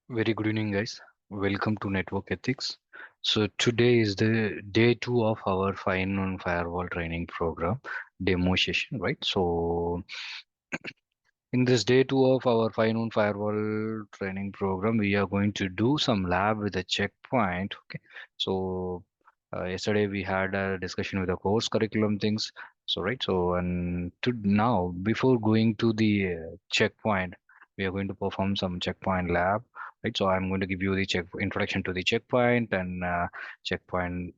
Very good evening, guys. Welcome to Network Ethics. So today is the day two of our fine on firewall training program demo session, right? So in this day two of our fine on firewall training program, we are going to do some lab with a checkpoint. Okay. So yesterday we had a discussion with the course curriculum things. So right. So and to now before going to the checkpoint, we are going to perform some checkpoint lab. Right. So I'm going to give you the check introduction to the checkpoint and checkpoint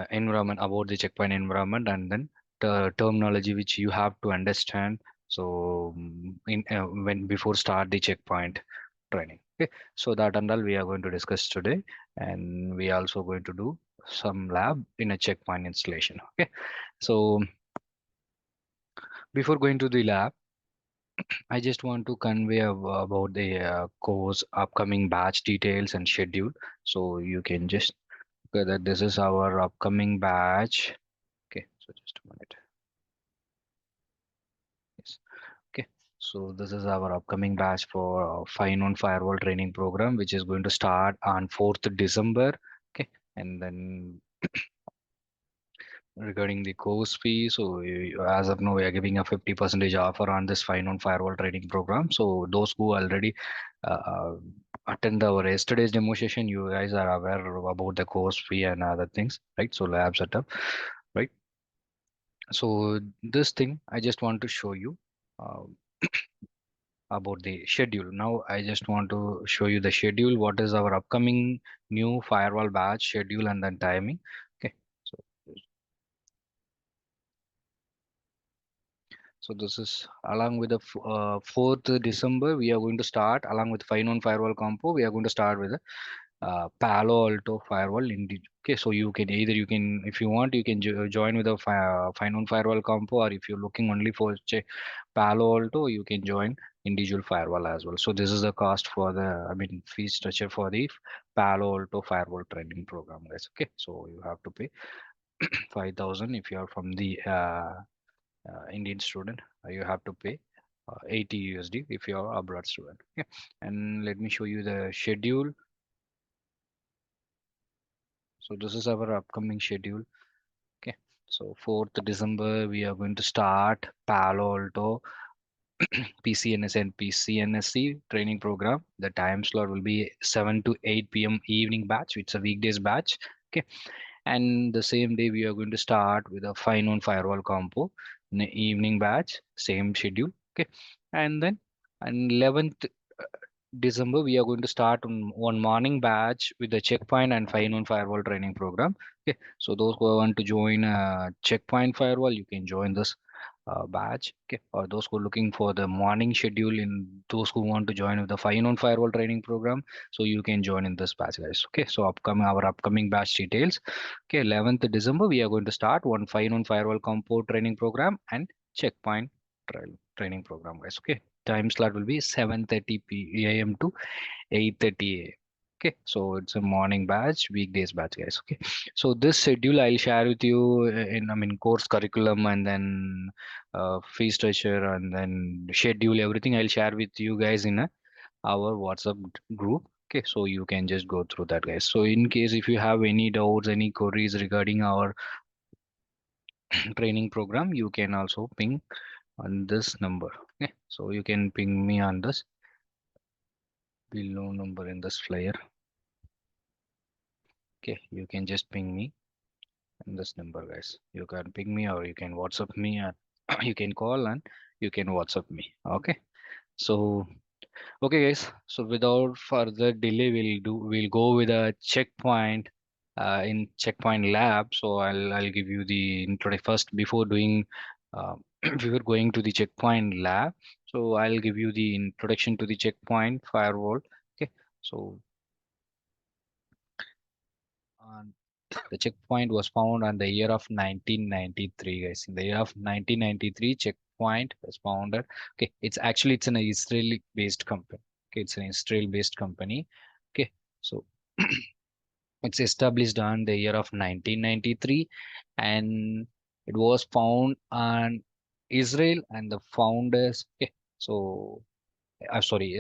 environment about the checkpoint environment and then the terminology which you have to understand so in when before start the checkpoint training. Okay, so that and all we are going to discuss today, and we are also going to do some lab in a checkpoint installation. Okay, so before going to the lab, I just want to convey about the course upcoming batch details and schedule, so you can just okay, that this is our upcoming batch. Okay, so just a minute. Yes. Okay. So this is our upcoming batch for Fine on Firewall training program, which is going to start on 4th December. Okay. And then regarding the course fee, so as of now, we are giving a 50% offer on this Fine on Firewall training program. So those who already uh, uh, attend our yesterday's demo session, you guys are aware about the course fee and other things, right? So lab setup, right? So this thing I just want to show you. Uh, about the schedule. Now I just want to show you the schedule. What is our upcoming new firewall batch schedule and then timing. Okay. So, so this is along with the 4th December. We are going to start along with Fine on Firewall Combo. We are going to start with Palo Alto firewall indeed. Okay, so you can either you can if you want you can join with a fine on firewall compo, or if you're looking only for Palo Alto, you can join individual firewall as well. So this is the cost for the fee structure for the Palo Alto firewall training program, guys. Okay, so you have to pay 5,000 if you are from the Indian student. You have to pay 80 USD if you are abroad student. Okay, and let me show you the schedule. So this is our upcoming schedule. Okay. So 4th December, we are going to start Palo Alto PCNS and PCNSC training program. The time slot will be 7 to 8 p.m. evening batch. It's a weekdays batch. Okay. And the same day, we are going to start with a fine on firewall compo in the evening batch, same schedule. Okay. And then on 11th December, we are going to start on one morning batch with the checkpoint and fine on firewall training program. Okay, so those who want to join checkpoint firewall, you can join this batch. Okay, or those who are looking for the morning schedule, in those who want to join with the fine on firewall training program, so you can join in this batch, guys. Okay, so our upcoming batch details. Okay, 11th December, we are going to start one fine on firewall compo training program and checkpoint training program, guys. Okay, time slot will be 7:30 p.m. to 8:30 a.m. Okay, so it's a morning batch, weekdays batch, guys. Okay, so this schedule I'll share with you in course curriculum and then fee structure and then schedule everything. I'll share with you guys in our WhatsApp group. Okay, so you can just go through that, guys. So in case if you have any doubts, any queries regarding our training program, you can also ping on this number. Okay, so you can ping me on this below number in this flyer. Okay, you can just ping me in this number, guys. You can ping me or you can WhatsApp me, and you can call and you can WhatsApp me. Okay, so okay, guys. So without further delay, we'll go with a checkpoint in checkpoint lab. So I'll give you the intro first before doing before going to the checkpoint lab. So I'll give you the introduction to the checkpoint firewall. Okay, so um, the checkpoint was found on the year of 1993, guys. In the year of 1993, checkpoint was founded. Okay, it's an Israeli-based company. Okay, it's an Israel-based company. Okay, so it's established on the year of 1993, and it was found on Israel and the founders. Okay, so sorry,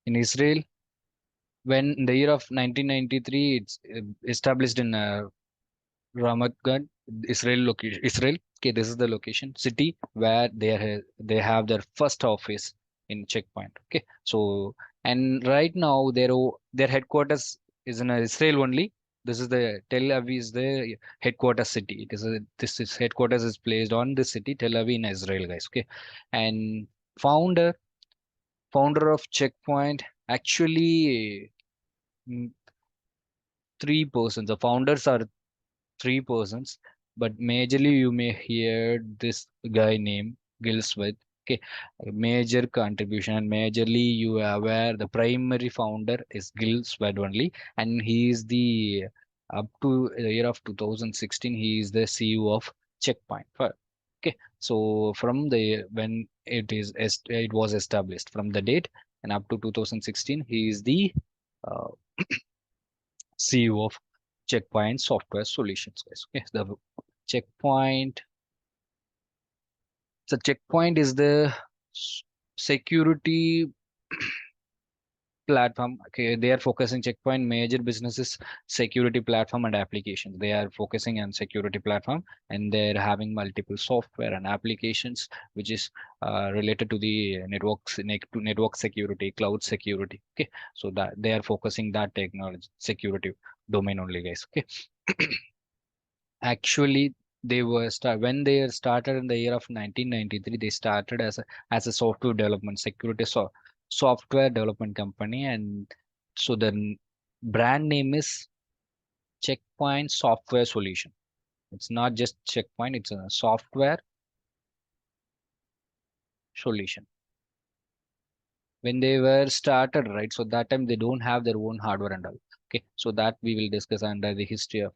in Israel, when in the year of 1993, it's established in Ramat Gan, Israel location. Israel. Okay, this is the location city where they have their first office in Checkpoint. Okay, so and right now their headquarters is in Israel only. This is the Tel Aviv is the headquarters city. This is headquarters is placed on the city Tel Aviv in Israel, guys. Okay, and founder founder of Checkpoint actually three persons. The founders are three persons, but majorly you may hear this guy named Gilsworth. Okay, a major contribution and majorly you are aware the primary founder is Gilsworth only, and he is the up to the year of 2016 he is the CEO of Checkpoint. Okay, so from the when it was established from the date and up to 2016 he is the uh, CEO of Checkpoint Software Solutions, guys. Okay, the Checkpoint. So Checkpoint is the security platform. Okay, they are focusing Checkpoint major businesses, security platform and applications. They are focusing on security platform and they're having multiple software and applications which is related to the network security, cloud security. Okay, so that they are focusing that technology security domain only, guys. Okay. Actually, when they started in the year of 1993. They started as a software development software development company, and so the brand name is Checkpoint Software Solution. It's not just Checkpoint; it's a software solution. When they were started, right? So that time they don't have their own hardware and all. Okay, so that we will discuss under the history of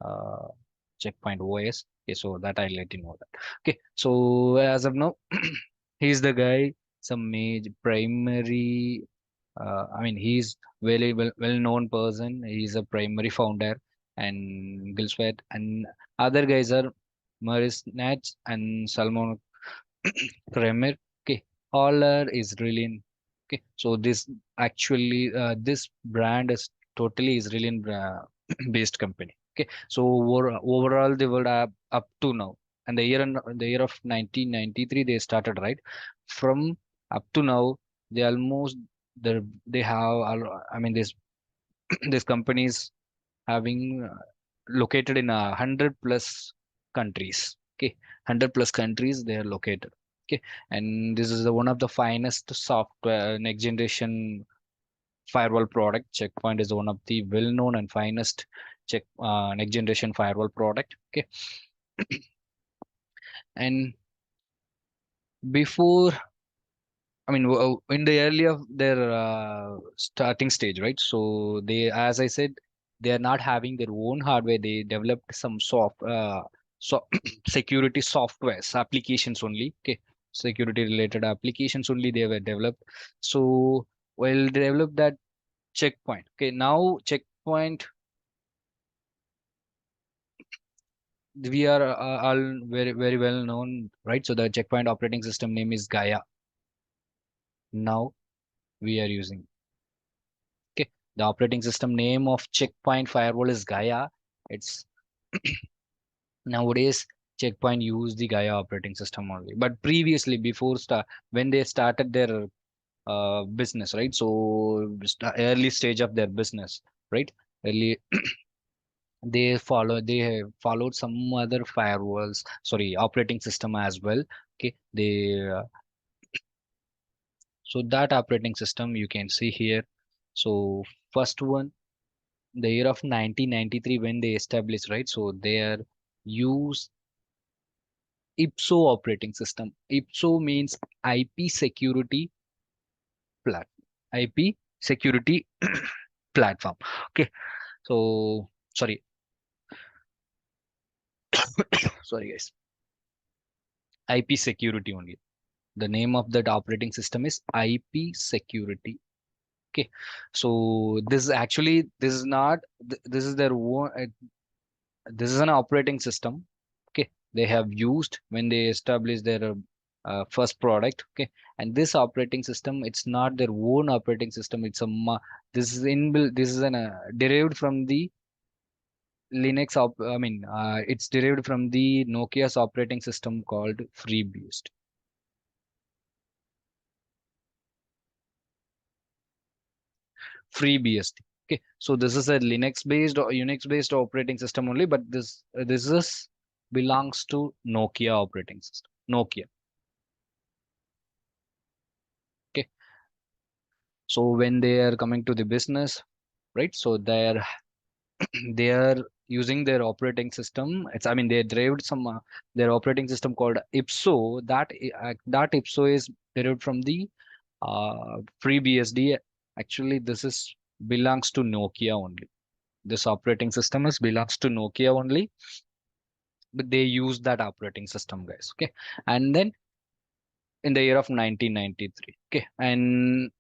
uh, Checkpoint OS. Okay, so that I'll let you know that. Okay, so as of now, he's the guy, some major primary. I mean, he's very well known person. He's a primary founder, and Gilswet, and other guys are Maurice Natch and Salmon Kremer. Okay, Holler is really okay. So this brand is totally Israeli based company. Okay, so overall they were up to now, and the year of 1993 they started, right. From up to now, they almost they have I mean this companies having located in 100 plus countries. Okay, 100 plus countries they are located. Okay, and this is one of the finest software next generation firewall product. Checkpoint is one of the well known and finest next generation firewall product. Okay, and before I mean, in the early of their starting stage, right? So they, as I said, they are not having their own hardware. They developed some so security softwares, applications only. Okay, security related applications only they were developed. So well, they developed that Checkpoint. Okay, now Checkpoint, we are all very well known, right? So the Checkpoint operating system name is Gaia. Now we are using. Okay, the operating system name of Checkpoint Firewall is Gaia. It's nowadays Checkpoint use the Gaia operating system only. But previously, when they started their business, right? So early stage of their business, right? Early they have followed some other firewalls, sorry, operating system as well. Okay, they so that operating system you can see here. So first one the year of 1993 when they established, right? So they are use ipso operating system. Ipso means IP security platform. IP security platform. Okay, so sorry, sorry guys, IP security only. The name of that operating system is IP security. Okay, so this is not this is their own this is an operating system. Okay, they have used when they established their first product. Okay, and this operating system, it's not their own operating system. This is inbuilt. This is an derived from the it's derived from the Nokia's operating system called FreeBSD. FreeBSD. Okay, so this is a Linux-based or Unix-based operating system only, but this is belongs to Nokia operating system. Nokia. Okay, so when they are coming to the business, right? So they are using their operating system. They derived some their operating system called ipso. That ipso is derived from the FreeBSD. Actually, this is belongs to Nokia only. This operating system is belongs to Nokia only, but they use that operating system, guys. Okay, and then in the year of 1993. Okay, and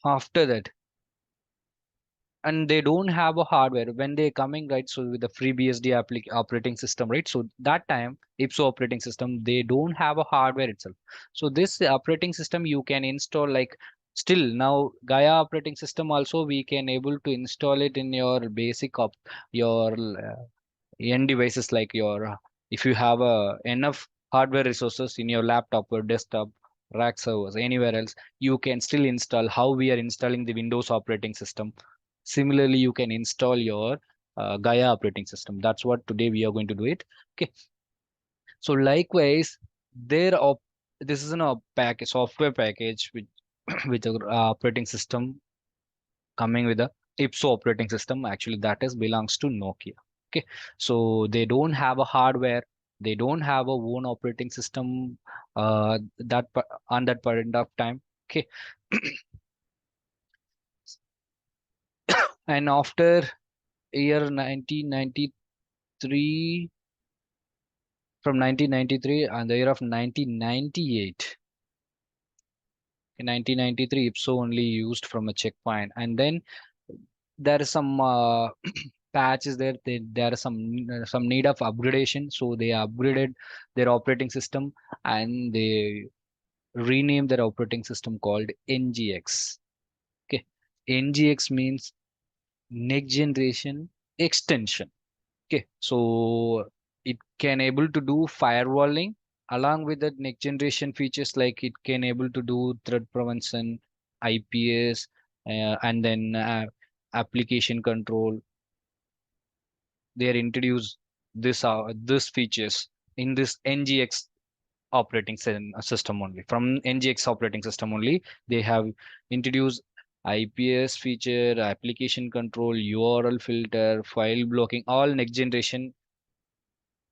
after that, and they don't have a hardware when they coming, right? So with the FreeBSD operating system, right? So that time ipso operating system, they don't have a hardware itself. So this operating system you can install, like, still now Gaia operating system also we can able to install it in your basic op your end devices, like your if you have enough hardware resources in your laptop or desktop, rack servers, anywhere else, you can still install how we are installing the Windows operating system. Similarly, you can install your Gaia operating system. That's what today we are going to do it. Okay, so likewise, their op this is a package, software package with with a operating system coming with a ipso operating system. Actually, that is belongs to Nokia. Okay, so they don't have a hardware, they don't have a own operating system on that point of time. Okay, and after year 1993, from 1993 and the year of 1998, in 1993 ipso only used from a checkpoint, and then there is some patches there. There are some need of upgradation, so they upgraded their operating system and they renamed their operating system called NGX. Okay, NGX means next generation extension. Okay, so it can able to do firewalling along with the next generation features, like it can able to do threat prevention, IPS, and then application control. They are introduced this features in this NGX system only. From NGX operating system only, they have introduced IPS feature, application control, URL filter, file blocking, all next generation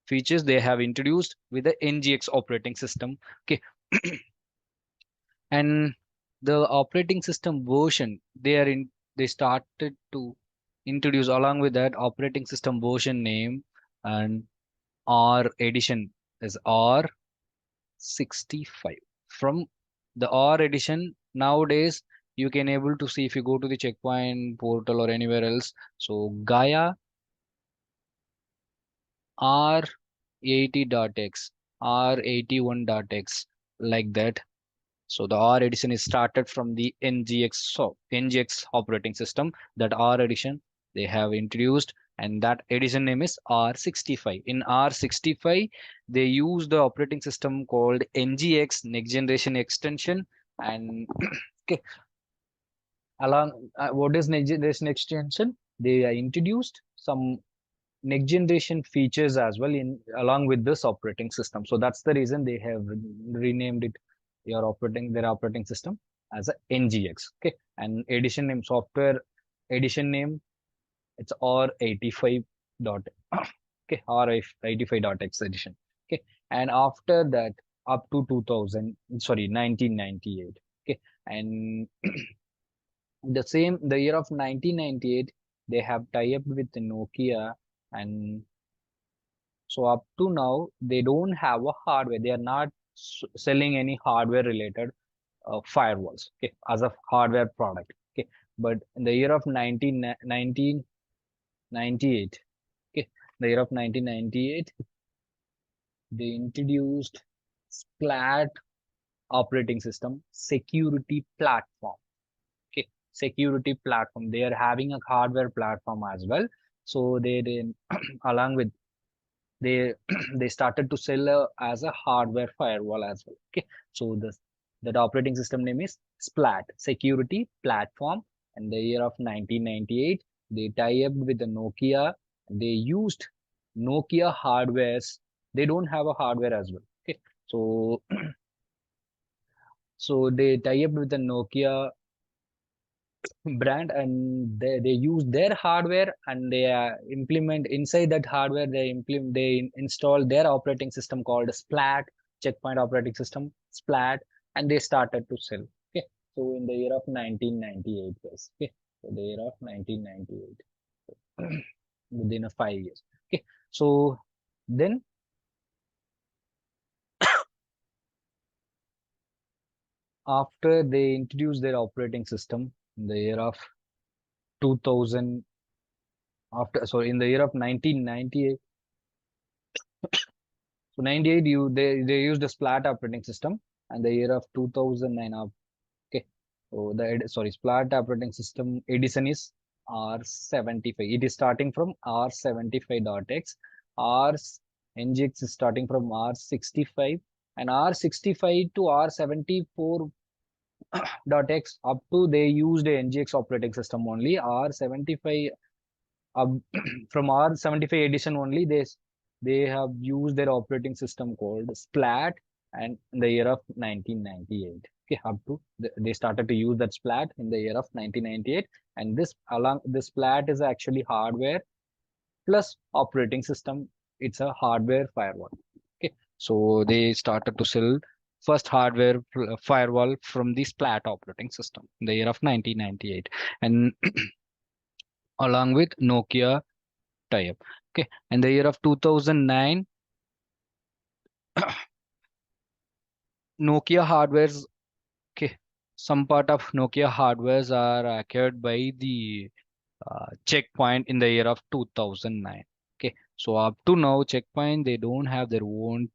features they have introduced with the NGX operating system. Okay, and the operating system version they started to introduce along with that operating system version name, and R edition is R65. From the R edition nowadays, you can able to see if you go to the checkpoint portal or anywhere else. So Gaia R80.x, R81.x, like that. So the R edition is started from the NGX operating system. That R edition they have introduced, and that edition name is R65. In R65, they use the operating system called NGX, Next Generation Extension, and okay, along what is Next Generation Extension? They introduced some next generation features as well in along with this operating system. So that's the reason they have renamed it their operating system as a NGX. Okay, and edition name, software edition name, it's R85 dot okay, R85 dot X edition. Okay, and after that up to 2000, sorry, 1998. Okay, and the year of 1998, they have tie up with Nokia, and so up to now, they don't have a hardware. They are not selling any hardware related firewalls, okay, as a hardware product. Okay, but in the year of 1998, okay, the year of 1998, they introduced Splat. operating system security platform. Okay, security platform. They are having a hardware platform as well. So they along with they they started to sell as a hardware firewall as well. Okay, so this that operating system name is Splat Security Platform. And the year of 1998, they tie up with the Nokia. They used Nokia hardwares. They don't have a hardware as well. Okay, so so they tie up with the Nokia brand, and they use their hardware, and they implement inside that hardware, they install their operating system called Splat Checkpoint operating system Splat, and they started to sell. Okay, so in the year of 1998, guys. Okay, so the year of 1998, within a 5 years. Okay, so then after they introduced their operating system in the year of 2000, after sorry in the year of 1998. So 98, they used a Splat operating system, and the year of 2009. Okay, so sorry, Splat operating system edition is R75. It is starting from R75.x. R NGX is starting from R65, and R65 to R74.x up to they used a NGX operating system only. R75 from R75 edition only, they have used their operating system called Splat, and in the year of 1998. Okay, up to they started to use that Splat in the year of 1998, and this Splat is actually hardware plus operating system. It's a hardware firewall. Okay, so they started to sell first hardware firewall from the Splat operating system in the year of 1998, and along with Nokia tie-up. Okay, in the year of 2009, Nokia hardwares. Okay, some part of Nokia hardwares are acquired by the Checkpoint in the year of 2009. Okay, so up to now, Checkpoint they don't have their own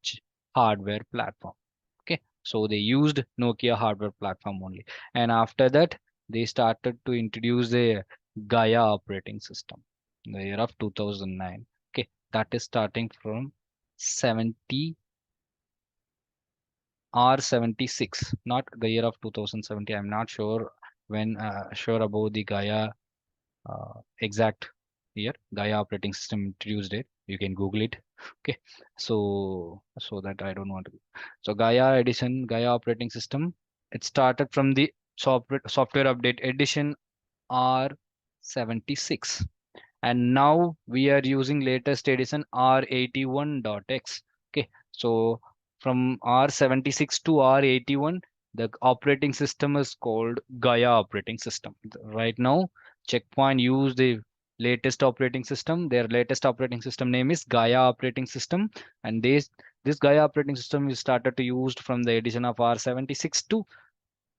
hardware platform. Okay, so they used Nokia hardware platform only, and after that they started to introduce a Gaia operating system in the year of 2009. Okay, that is starting from 70 R76, not the year of 2070. I'm not sure when sure about the Gaia exact year. Gaia operating system introduced it. You can Google it. Okay, so that I don't want to. So Gaia edition, Gaia operating system. It started from the software update edition R76, and now we are using latest edition R81.x. Okay, so from R76 to R81, the operating system is called Gaia operating system. Right now, Checkpoint use the latest operating system. Their latest operating system name is Gaia operating system, and this Gaia operating system is started to used from the edition of R76 to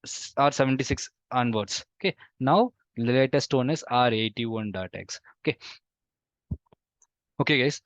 R76 onwards. Okay, now the latest one is R81.x. Okay, okay, guys.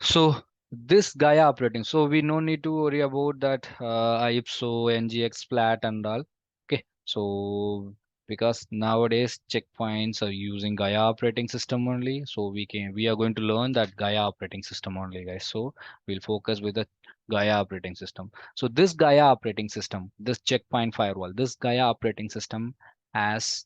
So this Gaia operating, so we no need to worry about that IPSO, NGX flat and all. Okay, so because nowadays checkpoints are using Gaia operating system only, so we are going to learn that Gaia operating system only, guys. So we'll focus with the Gaia operating system. So this Gaia operating system, this checkpoint firewall, this Gaia operating system has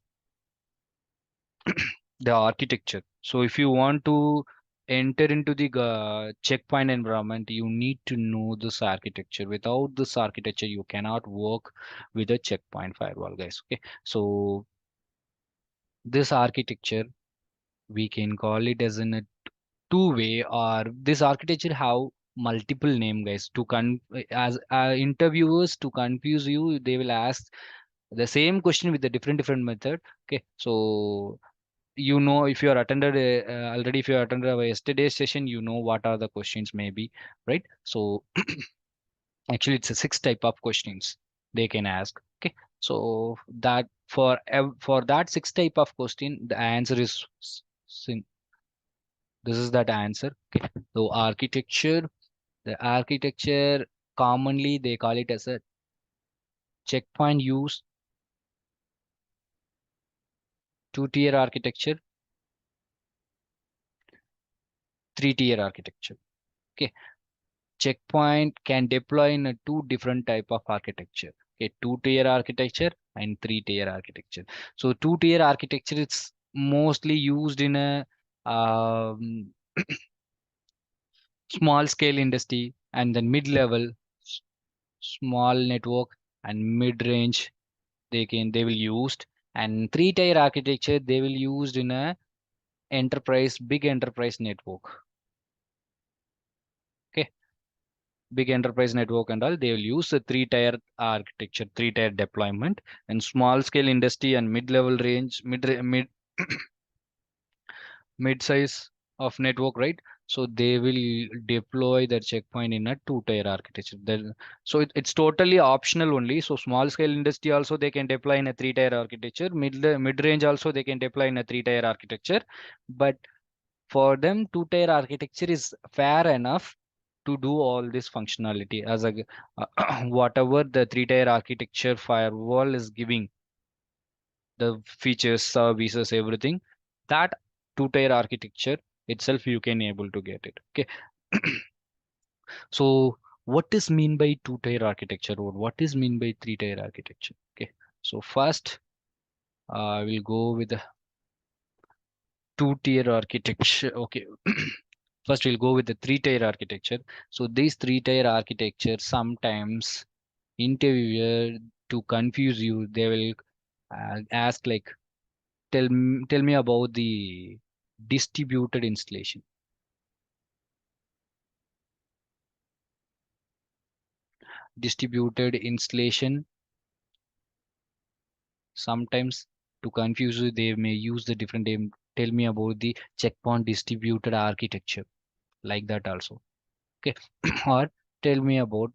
the architecture. So if you want to enter into the checkpoint environment, you need to know this architecture. Without this architecture, you cannot work with a checkpoint firewall, guys. Okay, so this architecture we can call it as in a two-way, or this architecture have multiple name, guys. To as interviewers to confuse you, they will ask the same question with a different method. Okay, so you know, if you are attended already, if you attended our yesterday's session, you know what are the questions maybe, right? So actually it's a six type of questions they can ask. Okay, so that for that six type of question, the answer is this is that answer. Okay, so the architecture commonly they call it as a checkpoint use two-tier architecture, three-tier architecture. Okay, checkpoint can deploy in a two different type of architecture. Okay, two-tier architecture and three-tier architecture. So two-tier architecture is mostly used in a small scale industry and then mid-level small network and mid-range they will used, and three-tier architecture they will used in a big enterprise network. Okay, big enterprise network and all, they will use a three-tier architecture, three-tier deployment. And small scale industry and mid-level range mid size of network, right? So they will deploy their checkpoint in a two-tier architecture. Then, so it's totally optional only. So small scale industry also they can deploy in a three-tier architecture. Mid range also they can deploy in a three-tier architecture. But for them, two-tier architecture is fair enough to do all this functionality as a whatever the three-tier architecture firewall is giving, the features, services, everything, that two-tier architecture itself you can able to get it. Okay. So what is mean by two-tier architecture, or what is mean by three-tier architecture? Okay. So first, we'll go with the two-tier architecture. Okay. First, we'll go with the three-tier architecture. So this three-tier architecture sometimes interviewer to confuse you, they will ask like, tell me about the distributed installation. Distributed installation, sometimes to confuse you, they may use the different name. Tell me about the checkpoint distributed architecture, like that also. Okay. Or tell me about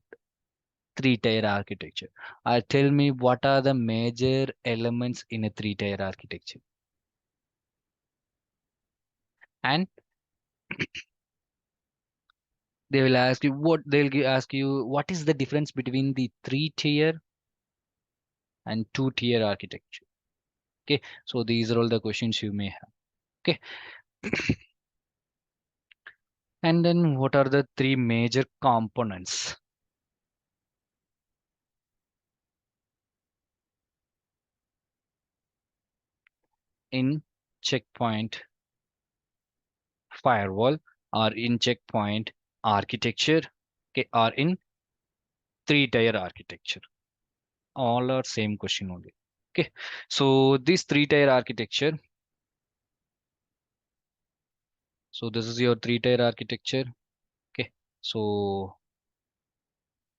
three-tier architecture. Or tell me what are the major elements in a three-tier architecture. And they will ask you ask you what is the difference between the three-tier and two-tier architecture. Okay, so these are all the questions you may have. Okay, and then what are the three major components in checkpoint firewall, or in checkpoint architecture, okay, or in three-tier architecture? All are same question only. Okay, so this three-tier architecture, so this is your three-tier architecture. Okay, so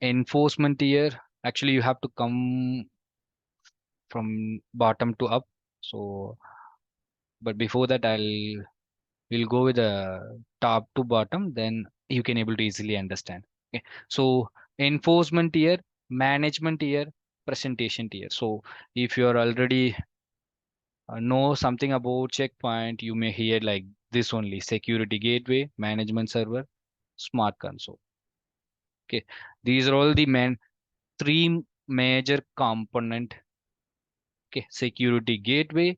enforcement tier, actually you have to come from bottom to up. So but before that, we'll go with the top to bottom, then you can able to easily understand. Okay, so enforcement tier, management tier, presentation tier. So if you are already know something about checkpoint, you may hear like this only: security gateway, management server, smart console. Okay, these are all the three major component. Okay, security gateway,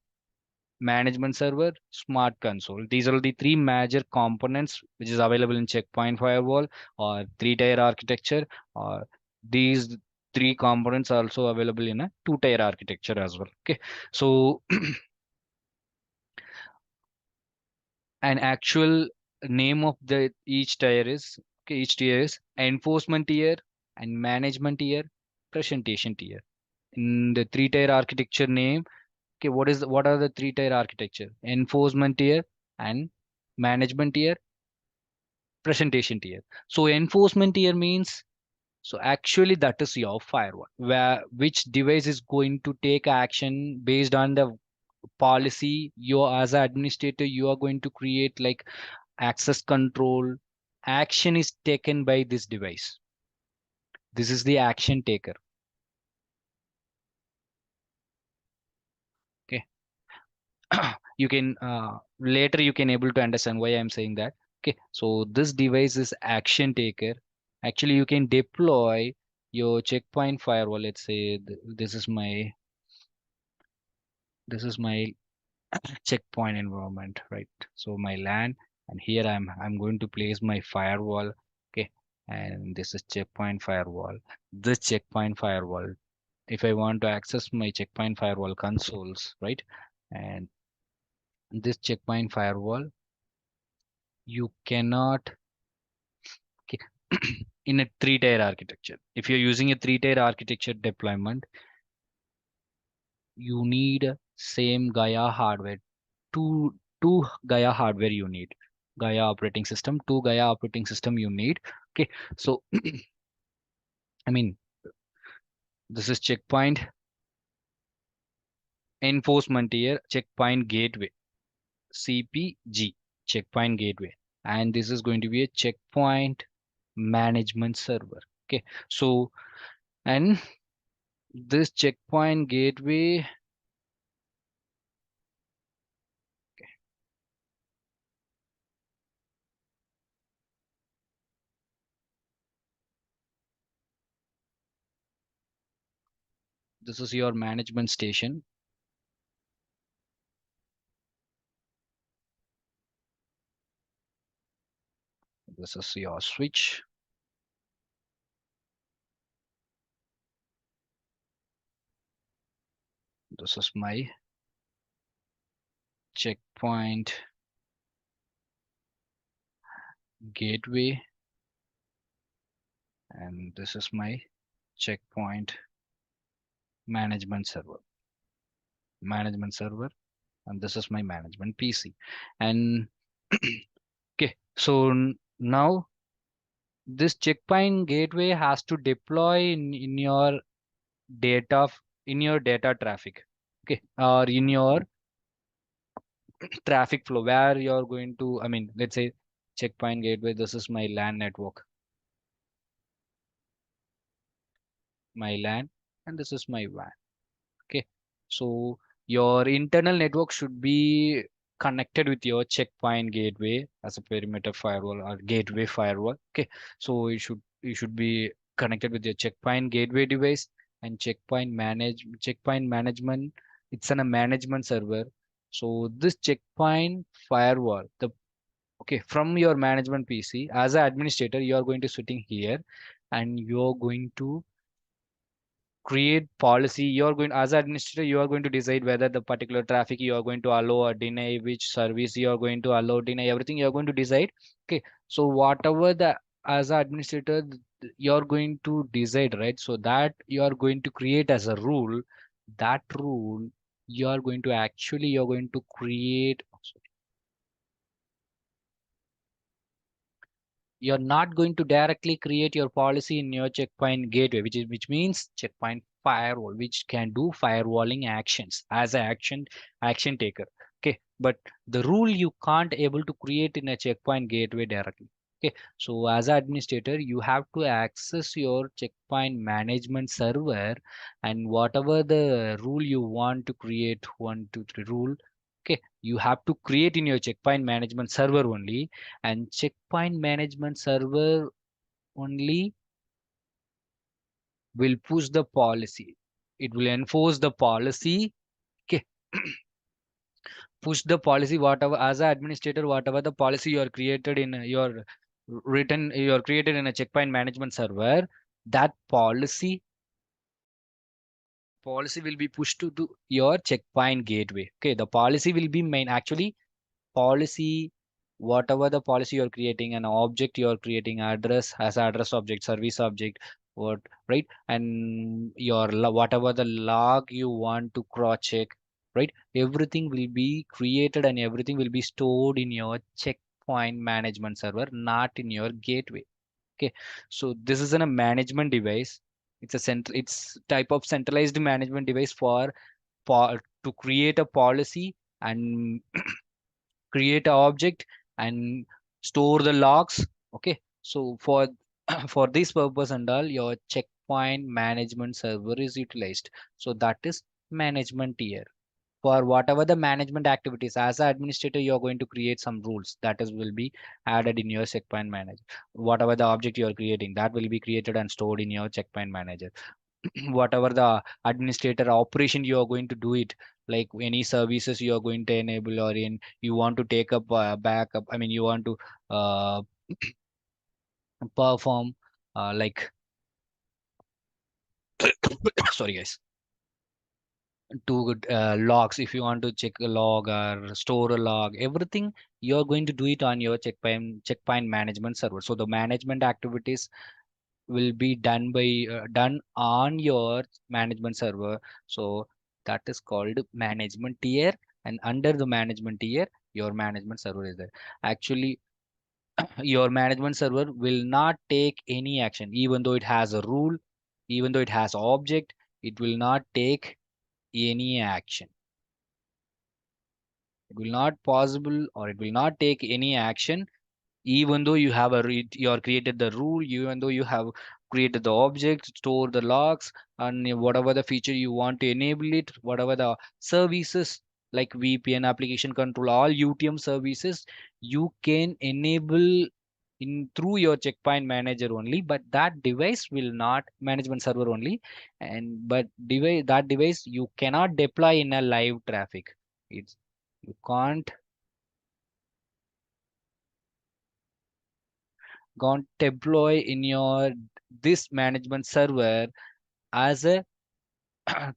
management server, smart console. These are the three major components which is available in checkpoint firewall or three-tier architecture, or these three components are also available in a two-tier architecture as well. Okay, so an actual name of the each tier is, okay, each tier is enforcement tier and management tier, presentation tier. In the three-tier architecture name, okay, what are the three-tier architecture? Enforcement tier and management tier, presentation tier. So enforcement tier means, so actually that is your firewall, where which device is going to take action based on the policy. You as an administrator, you are going to create like access control. Action is taken by this device. This is the action taker. Okay. You can later you can able to understand why I'm saying that. Okay, so this device is action taker. Actually you can deploy your checkpoint firewall, let's say this is my checkpoint environment, right? So my LAN, and here I'm going to place my firewall. Okay, and this is checkpoint firewall. This checkpoint firewall, if I want to access my checkpoint firewall consoles, right? And this checkpoint firewall, you cannot, okay, in a three-tier architecture. If you're using a three-tier architecture deployment, you need same Gaia hardware. Two Gaia hardware you need. Gaia operating system, two Gaia operating system you need. Okay, so I mean, this is checkpoint enforcement tier, checkpoint gateway, CPG, checkpoint gateway, and this is going to be a checkpoint management server. Okay, so and this checkpoint gateway, this is your management station. This is your switch. This is my checkpoint gateway, and this is my checkpoint management server. Management server, and this is my management PC. And okay, so now this checkpoint gateway has to deploy in your data in your data traffic, okay, or in your traffic flow where you're going to, I mean, let's say checkpoint gateway, this is my LAN network, my LAN, and this is my WAN. Okay, so your internal network should be connected with your checkpoint gateway as a perimeter firewall or gateway firewall. Okay, so you should be connected with your checkpoint gateway device and checkpoint management. It's a management server. So this checkpoint firewall, the okay, from your management PC as an administrator, you are going to sitting here and you're going to create policy. You're going, as an administrator, you are going to decide whether the particular traffic you are going to allow or deny, which service you are going to allow, deny, everything you are going to decide. Okay, so whatever the, as an administrator, you're going to decide, right? So that you are going to create as a rule. That rule you are going to actually, you're going to create, you're not going to directly create your policy in your checkpoint gateway, which means checkpoint firewall, which can do firewalling actions as an action taker. Okay, but the rule you can't able to create in a checkpoint gateway directly. Okay, so as an administrator, you have to access your checkpoint management server, and whatever the rule you want to create, 1 2 3 rule, okay, you have to create in your checkpoint management server only, and checkpoint management server only will push the policy. It will enforce the policy. Okay, push the policy, whatever, as an administrator, whatever the policy you are created in your written, you are created in a checkpoint management server, that policy will be pushed to your checkpoint gateway. Okay, the policy will be main, actually policy, whatever the policy you're creating, an object you're creating, address as address object, service object, what, right? And your whatever the log you want to cross check, right? Everything will be created and everything will be stored in your checkpoint management server, not in your gateway. Okay, so this is a management device. It's a it's type of centralized management device to create a policy and create a object and store the logs. Okay, so for for this purpose and all, your checkpoint management server is utilized. So that is management tier. for whatever the management activities. As an administrator, you're going to create some rules that is will be added in your checkpoint manager. Whatever the object you're creating, that will be created and stored in your checkpoint manager. Whatever the administrator operation you are going to do it, like any services you are going to enable, or in you want to take up backup, I mean you want to uh, perform like sorry guys, to logs, if you want to check a log or store a log, everything you're going to do it on your checkpoint management server. So the management activities will be done on your management server. So that is called management tier, and under the management tier your management server is there. Actually, your management server will not take any action, even though it has a rule, even though it has object, it will not take any action. It will not possible, or it will not take any action, even though you have you are created the rule, even though you have created the object, store the logs, and whatever the feature you want to enable it, whatever the services like VPN, application control, all UTM services you can enable in through your checkpoint manager only, but that device will not management server only. And but device, that device you cannot deploy in a live traffic. It's you can't deploy in your this management server as a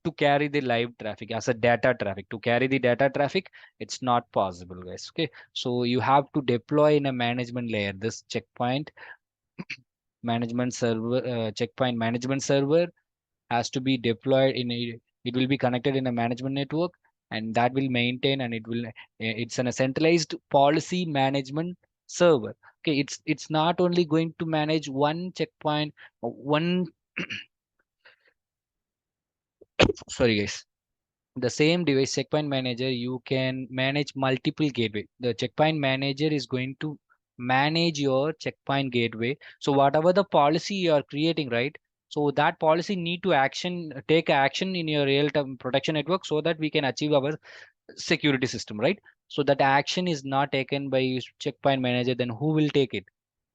to carry the live traffic, as a data traffic, to carry the data traffic. It's not possible, guys. Okay, so you have to deploy in a management layer this checkpoint management server. Checkpoint management server has to be deployed in a, it will be connected in a management network, and that will maintain, and it will it's a centralized policy management server. Okay, it's not only going to manage one checkpoint, one sorry guys, the same device checkpoint manager you can manage multiple gateway. The checkpoint manager is going to manage your checkpoint gateway. So whatever the policy you are creating, right, so that policy need to take action in your real time protection network, so that we can achieve our security system, right? So that action is not taken by checkpoint manager, then who will take it?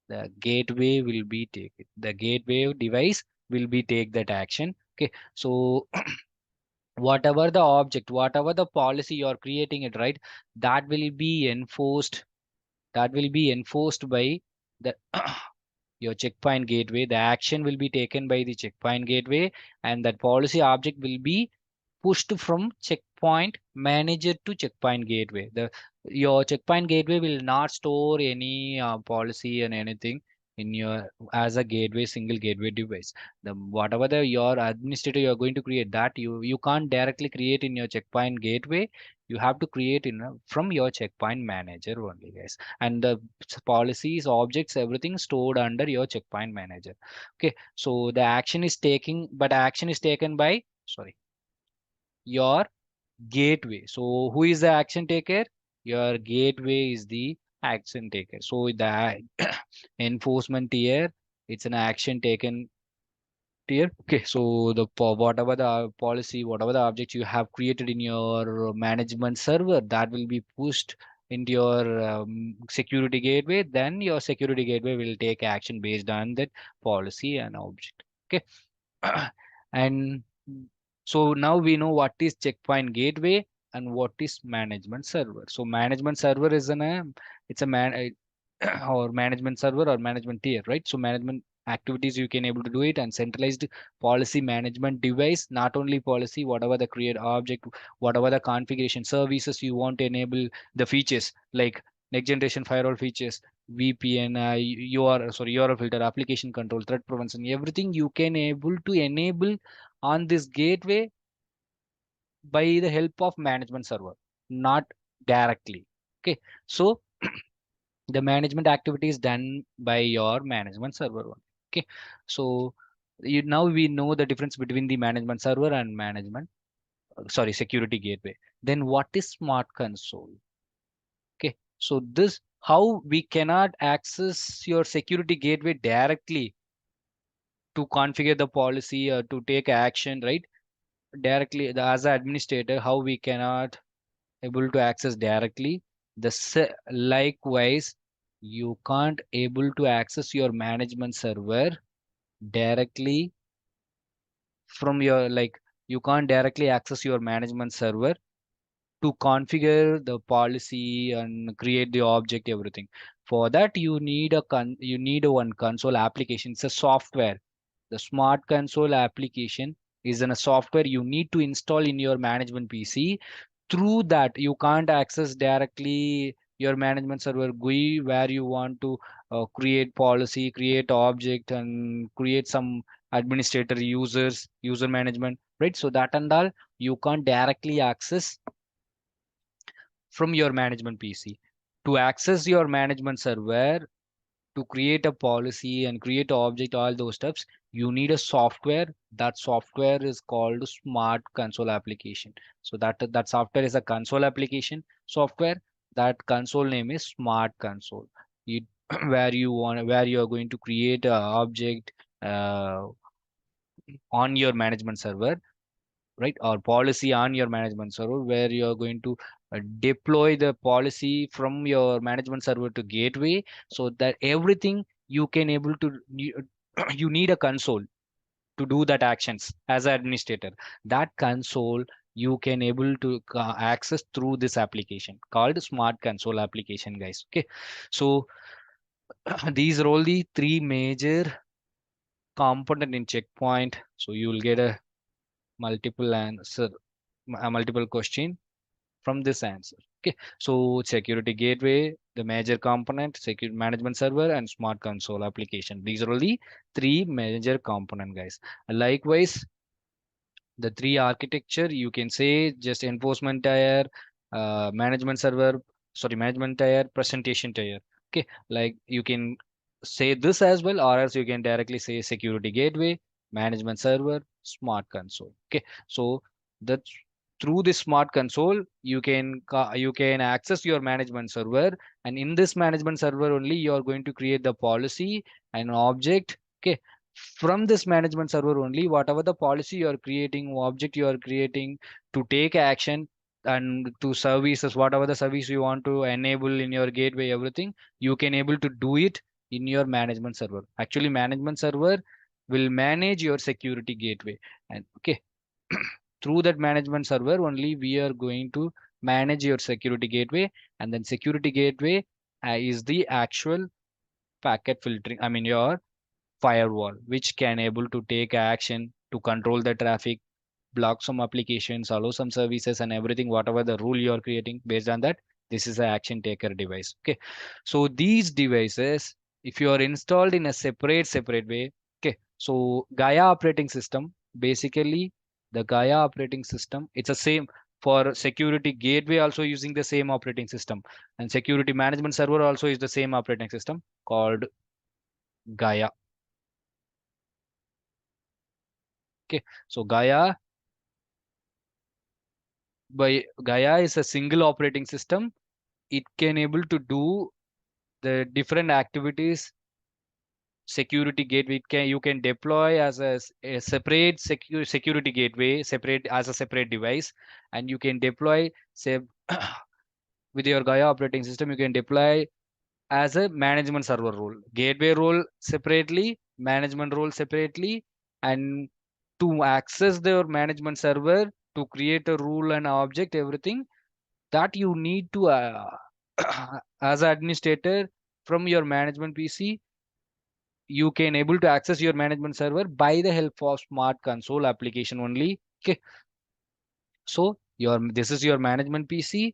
The gateway will be take it, the gateway device will be take that action. Okay, so whatever the object, whatever the policy you're creating it, right, that will be enforced, that will be enforced by the your checkpoint gateway. The action will be taken by the checkpoint gateway, and that policy object will be pushed from checkpoint manager to checkpoint gateway. The your checkpoint gateway will not store any policy and anything in your as a gateway, single gateway device. The whatever the your administrator you are going to create, that you can't directly create in your checkpoint gateway. You have to create from your checkpoint manager only, guys. And the policies, objects, everything stored under your checkpoint manager. Okay, so the action is taking, but action is taken by, sorry, your gateway. So who is the action taker? Your gateway is the action taker. So the enforcement tier, it's an action taken tier. Okay, so whatever the policy, whatever the object you have created in your management server, that will be pushed into your security gateway. Then your security gateway will take action based on that policy and object. Okay, and so now we know what is checkpoint gateway and what is management server. So management server is it's a or management server or management tier, right? So management activities you can able to do it, and centralized policy management device, not only policy, whatever the create object, whatever the configuration services you want to enable, the features like next generation firewall features, VPN, URL filter, application control, threat prevention, everything you can able to enable on this gateway by the help of management server, not directly. Okay, so the management activity is done by your management server only. Okay, so now we know the difference between the management server and management, sorry, security gateway. Then what is smart console? Okay, so this how we cannot access your security gateway directly to configure the policy or to take action, right? Directly as an administrator, how we cannot able to access directly. Likewise, you can't able to access your management server directly from your like you can't directly access your management server to configure the policy and create the object, everything. For that, you need a one console application. It's a software. The smart console application is in a software you need to install in your management PC. Through that, you can't access directly your management server GUI where you want to create policy, create object, and create some administrator user management, right? So that and all you can't directly access from your management PC. To access your management server, to create a policy and create an object, all those steps, you need a software. That software is called Smart Console application. So that software is a console application software. That console name is Smart Console. You, where you are going to create a object uh, on your management server, right, or policy on your management server, where you are going to deploy the policy from your management server to gateway, so that everything you can able to you need a console to do that actions as an administrator. That console you can able to access through this application called Smart Console application, guys. Okay, so these are all the three major component in checkpoint. So you will get a multiple answer, a multiple question from this answer. Okay, so security gateway, the major component, security management server, and smart console application. These are all the three major component, guys. Likewise, the three architecture you can say just enforcement tier, management server, sorry, management tier, presentation tier. Okay, like you can say this as well, or else you can directly say security gateway, management server, smart console. Okay, so that through this smart console you can access your management server, and in this management server only you are going to create the policy and object. Okay, from this management server only, whatever the policy you are creating, object you are creating to take action and to services, whatever the service you want to enable in your gateway, everything you can able to do it in your management server. Actually, management server will manage your security gateway, and okay, through that management server only we are going to manage your security gateway. And then security gateway is the actual packet filtering, I mean your firewall, which can able to take action to control the traffic, block some applications, allow some services, and everything, whatever the rule you are creating based on that. This is an action taker device. Okay, so these devices, if you are installed in a separate way, okay, so Gaia operating system, basically the Gaia operating system, it's the same for security gateway, also using the same operating system, and security management server also is the same operating system called Gaia. Okay, so Gaia is a single operating system. It can able to do the different activities. Security gateway you can deploy as a separate security gateway, separate as a separate device, and you can deploy, say, with your Gaia operating system, you can deploy as a management server role, gateway role separately, management role separately, and to access their management server, to create a rule and object, everything that you need to as an administrator from your management PC, you can able to access your management server by the help of smart console application only. Okay, so your this is your management PC.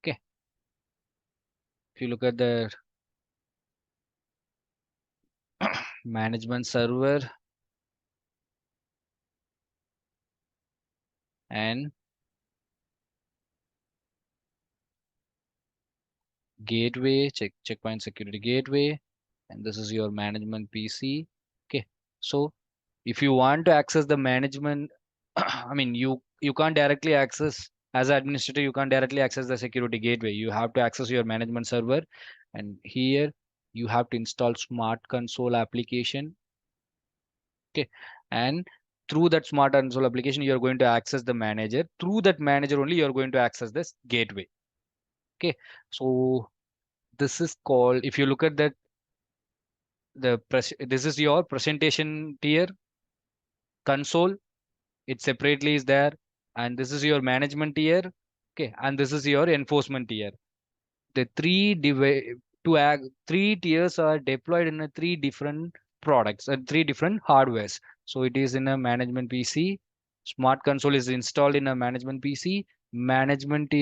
Okay, if you look at the management server and gateway, checkpoint security gateway, and this is your management PC. Okay, so if you want to access the management, I mean you can't directly access as an administrator, you can't directly access the security gateway. You have to access your management server, and here you have to install smart console application. Okay, and through that smart console application, you are going to access the manager. Through that manager only, you are going to access this gateway. Okay, so this is called, if you look at that, this is your presentation tier console. It separately is there, and this is your management tier. Okay, and this is your enforcement tier. The three tiers are deployed in a three different products and three different hardwares. So it is in a management PC. Smart console is installed in a management PC. Management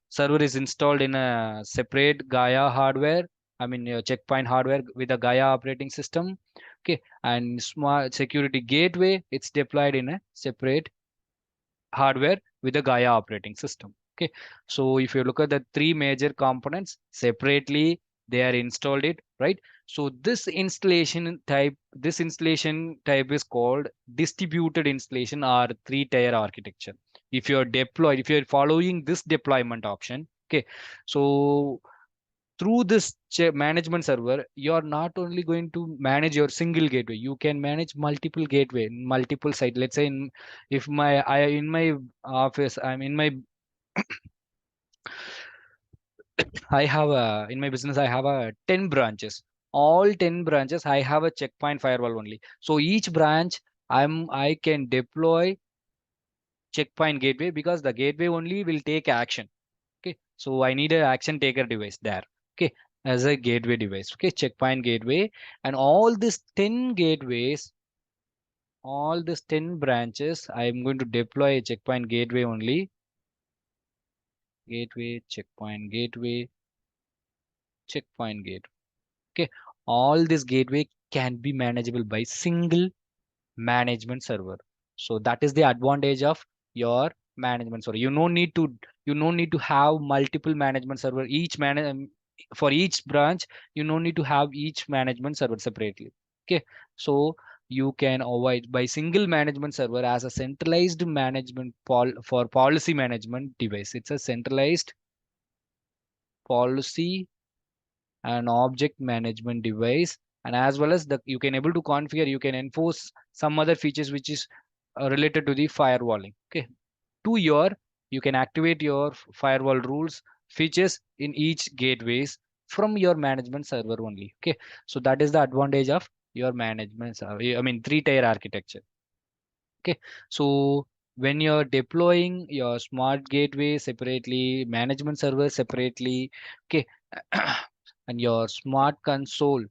server is installed in a separate Gaia hardware. I mean, checkpoint hardware with a Gaia operating system. Okay, and smart security gateway, it's deployed in a separate hardware with a Gaia operating system. Okay, so if you look at the three major components separately, they are installed it, right? So this installation type is called distributed installation or three-tier architecture. If you're following this deployment option, okay, so through this management server, you're not only going to manage your single gateway, you can manage multiple gateway, multiple site. Let's say if in my office, I'm in my I have a in my business, I have a 10 branches. All 10 branches, I have a checkpoint firewall only. So each branch, I can deploy checkpoint gateway because the gateway only will take action. Okay, so I need a action taker device there. Okay, as a gateway device. Okay, checkpoint gateway, and all these 10 branches, I'm going to deploy a checkpoint gateway only. Gateway, checkpoint gateway, checkpoint gateway. Okay, all this gateway can be manageable by single management server. So that is the advantage of your management server. You no need to have multiple management server. For each branch, you no need to have each management server separately. Okay, so you can avoid by single management server as a centralized for policy management device. It's a centralized policy and object management device, and as well as the you can able to configure, you can enforce some other features which is related to the firewalling. Okay, to your you can activate your firewall rules features in each gateways from your management server only. Okay, so that is the advantage of your management server, I mean three-tier architecture. Okay, so when you're deploying your smart gateway separately, management server separately, okay, and your smart console,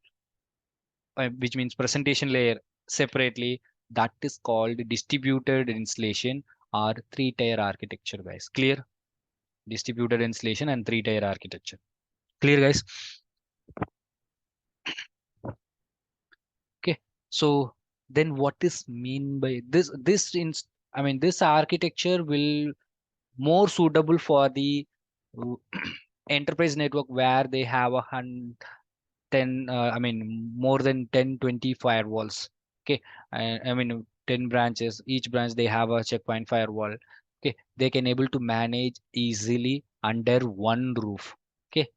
which means presentation layer separately, that is called distributed installation or three-tier architecture, guys. Clear? Distributed installation and three-tier architecture. Clear, guys? Okay. So then what is mean by I mean, this architecture will more suitable for the uh, enterprise network where they have 10 I mean more than 10 20 firewalls. Okay, I mean 10 branches, each branch they have a checkpoint firewall. Okay, they can able to manage easily under one roof. Okay,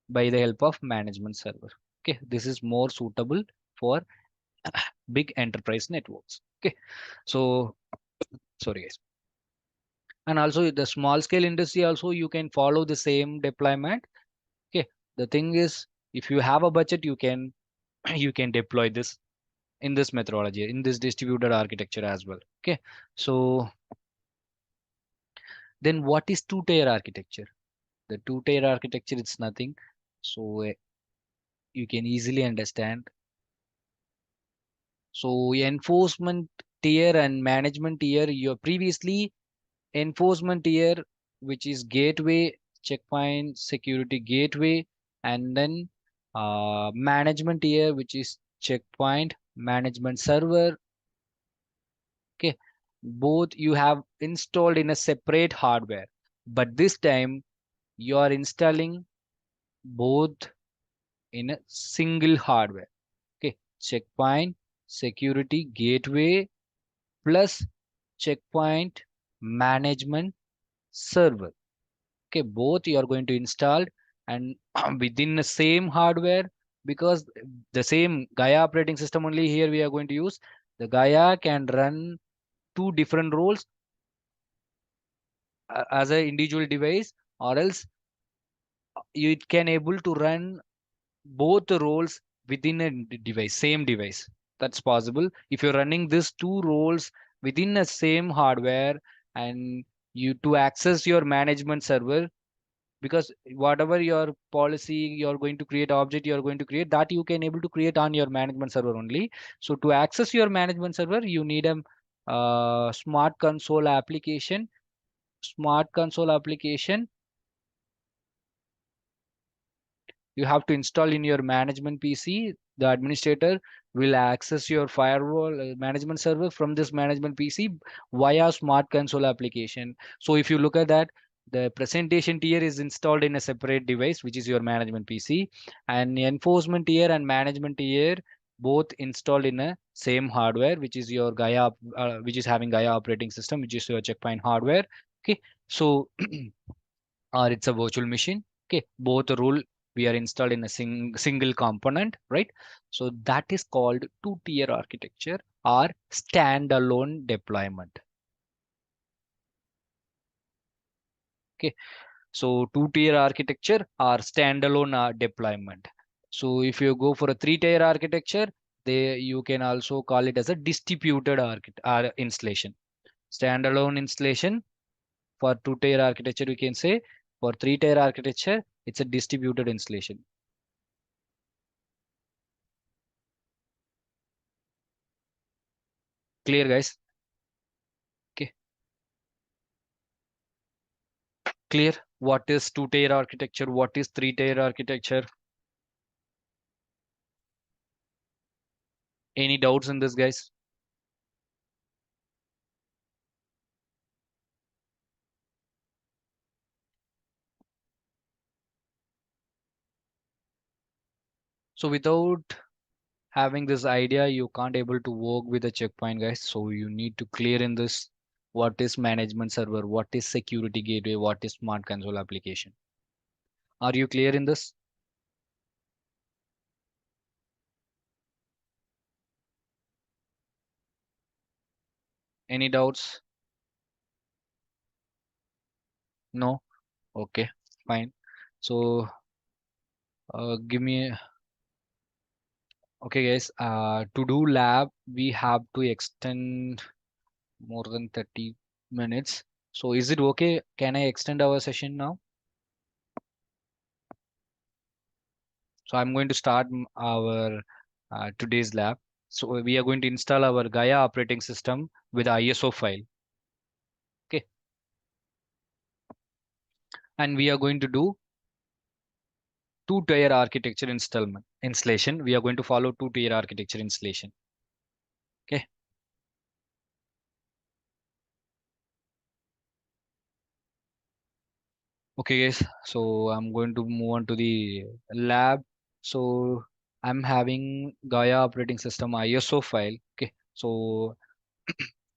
by the help of management server. Okay, this is more suitable for big enterprise networks. Okay, so sorry guys. And also the small scale industry also you can follow the same deployment. Okay, the thing is, if you have a budget, you can you can deploy this in this methodology, in this distributed architecture as well. Okay, so then what is two-tier architecture? The two-tier architecture, it's nothing. So you can easily understand. So enforcement tier and management tier, your previously enforcement tier, which is gateway, checkpoint, security gateway, and then management tier, which is checkpoint, management server. Okay, both you have installed in a separate hardware, but this time you are installing both in a single hardware. Okay, checkpoint, security gateway plus checkpoint management server. Okay, both you are going to install and within the same hardware, because the same Gaia operating system only here we are going to use. The Gaia can run two different roles as an individual device, or else it can able to run both the roles within a device, same device. That's possible if you're running these two roles within the same hardware, and you to access your management server, because whatever your policy you're going to create, object you're going to create, that you can able to create on your management server only. So to access your management server, you need a smart console application. Smart console application you have to install in your management PC. The administrator will access your firewall management server from this management PC via smart console application. So if you look at that, the presentation tier is installed in a separate device, which is your management PC, and enforcement tier and management tier both installed in a same hardware, which is your Gaia, which is having Gaia operating system, which is your Checkpoint hardware. Okay, so or it's a virtual machine. Okay, both rule we are installed in a single component, right? So that is called two-tier architecture or standalone deployment. Okay, so two-tier architecture or standalone deployment. So if you go for a three-tier architecture, they you can also call it as a distributed installation. Standalone installation for two-tier architecture, we can say. For three-tier architecture, it's a distributed installation. Clear, guys? Okay, clear. What is two-tier architecture? What is three-tier architecture? Any doubts in this, guys? So without having this idea, you can't able to work with the checkpoint, guys. So you need to clear in this. What is management server? What is security gateway? What is smart console application? Are you clear in this? Any doubts? No? Okay, fine. So give me. Okay, guys. To do lab, we have to extend more than 30 minutes. So is it okay? Can I extend our session now? So I'm going to start our today's lab. So we are going to install our Gaia operating system with ISO file. Okay. And we are going to do two-tier architecture installation. We are going to follow two-tier architecture installation. Okay. Okay, guys. So I'm going to move on to the lab. So I'm having Gaia operating system ISO file. Okay. So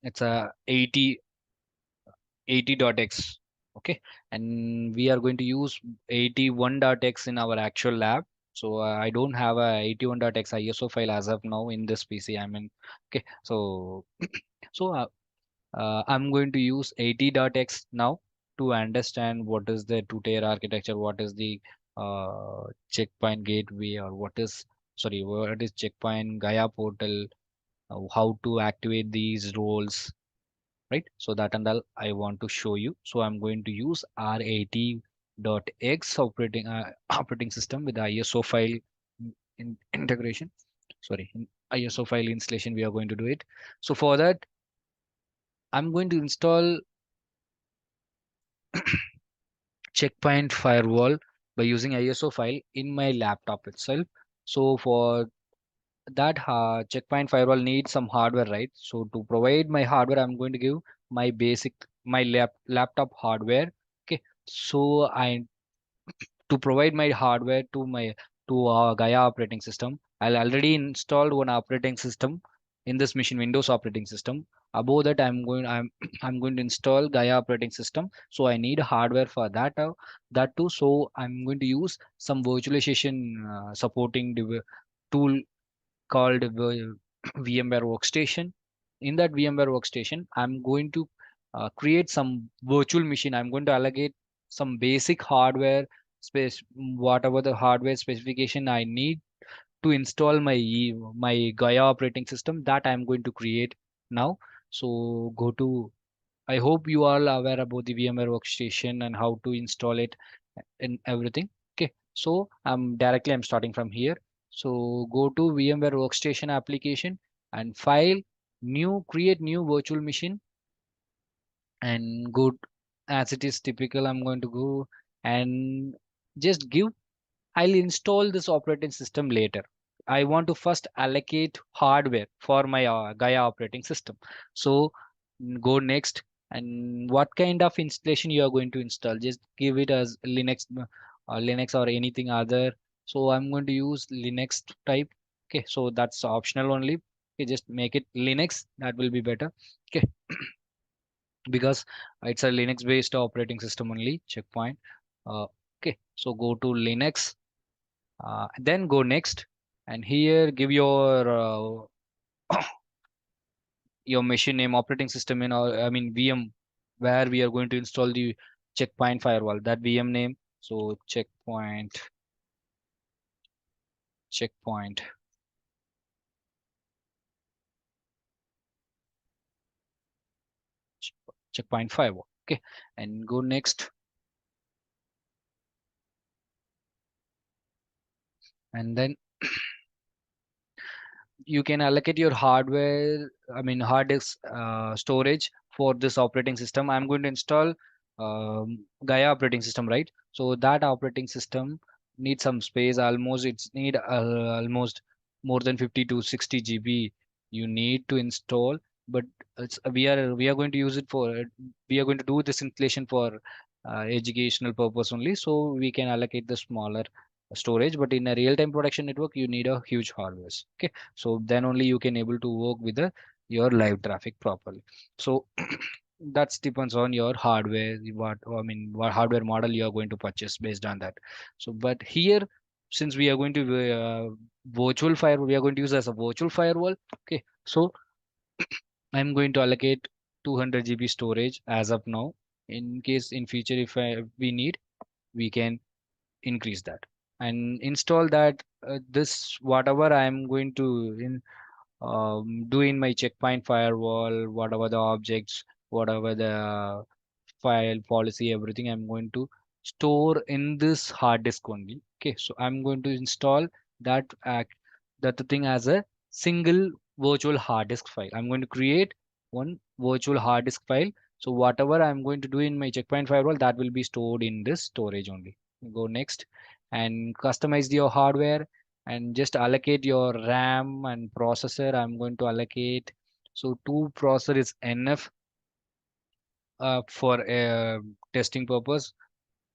it's a 80.x. Okay, and we are going to use 81.x in our actual lab. So I don't have a 81.x ISO file as of now in this PC. I mean, okay, so so I'm going to use 80.x now to understand what is the two-tier architecture, what is the checkpoint gateway, or what is, sorry, what is checkpoint Gaia portal, how to activate these roles, right? So that and all I want to show you. So I'm going to use R80.x operating system with the ISO file integration. Sorry, in ISO file installation, we are going to do it. So for that, I'm going to install checkpoint firewall by using ISO file in my laptop itself. So for that checkpoint firewall needs some hardware, right? So to provide my hardware, I'm going to give my basic my laptop hardware. Okay, so I to provide my hardware to my to Gaia operating system, I'll already installed one operating system in this machine, Windows operating system. Above that, I'm I'm going to install Gaia operating system. So I need hardware for that too. So I'm going to use some virtualization supporting tool called VMware workstation. In that VMware workstation, I'm going to create some virtual machine. I'm going to allocate some basic hardware space, whatever the hardware specification I need to install my Gaia operating system, that I'm going to create now. So go to, I hope you all are aware about the VMware workstation and how to install it and everything. Okay, so I'm starting from here. So go to VMware workstation application and file new, create new virtual machine, and go as it is typical. I'm going to go and just give, I'll install this operating system later. I want to first allocate hardware for my Gaia operating system. So go next. And what kind of installation you are going to install? Just give it as Linux, Linux or anything other. So I'm going to use Linux type. Okay, so that's optional only. Okay, just make it Linux. That will be better. Okay, because it's a Linux based operating system only. Checkpoint. Okay, so go to Linux, then go next, and here give your machine name, operating system in, or I mean VM, where we are going to install the checkpoint firewall. That VM name. So checkpoint, checkpoint firewall. Okay, and go next, and then you can allocate your hardware, I mean hard disk storage for this operating system. I'm going to install Gaia operating system, right? So that operating system needs some space. Almost it's need almost more than 50 to 60 GB you need to install. But we are going to use it for, we are going to do this installation for educational purpose only. So we can allocate the smaller storage. But in a real-time production network, you need a huge hardware. Okay, so then only you can able to work with your live traffic properly. So that depends on your hardware, what I mean what hardware model you are going to purchase based on that. So but here, since we are going to virtual firewall, we are going to use as a virtual firewall. Okay, so I'm going to allocate 200 GB storage as of now. In case in future, if we need, we can increase that and install that. This whatever I am going to do in my checkpoint firewall, whatever the objects, whatever the file policy, everything I'm going to store in this hard disk only. Okay, so I'm going to install that that thing as a single virtual hard disk file. I'm going to create one virtual hard disk file. So whatever I'm going to do in my checkpoint firewall, that will be stored in this storage only. Go next and customize your hardware and just allocate your RAM and processor. I'm going to allocate, so two processor is enough for testing purpose.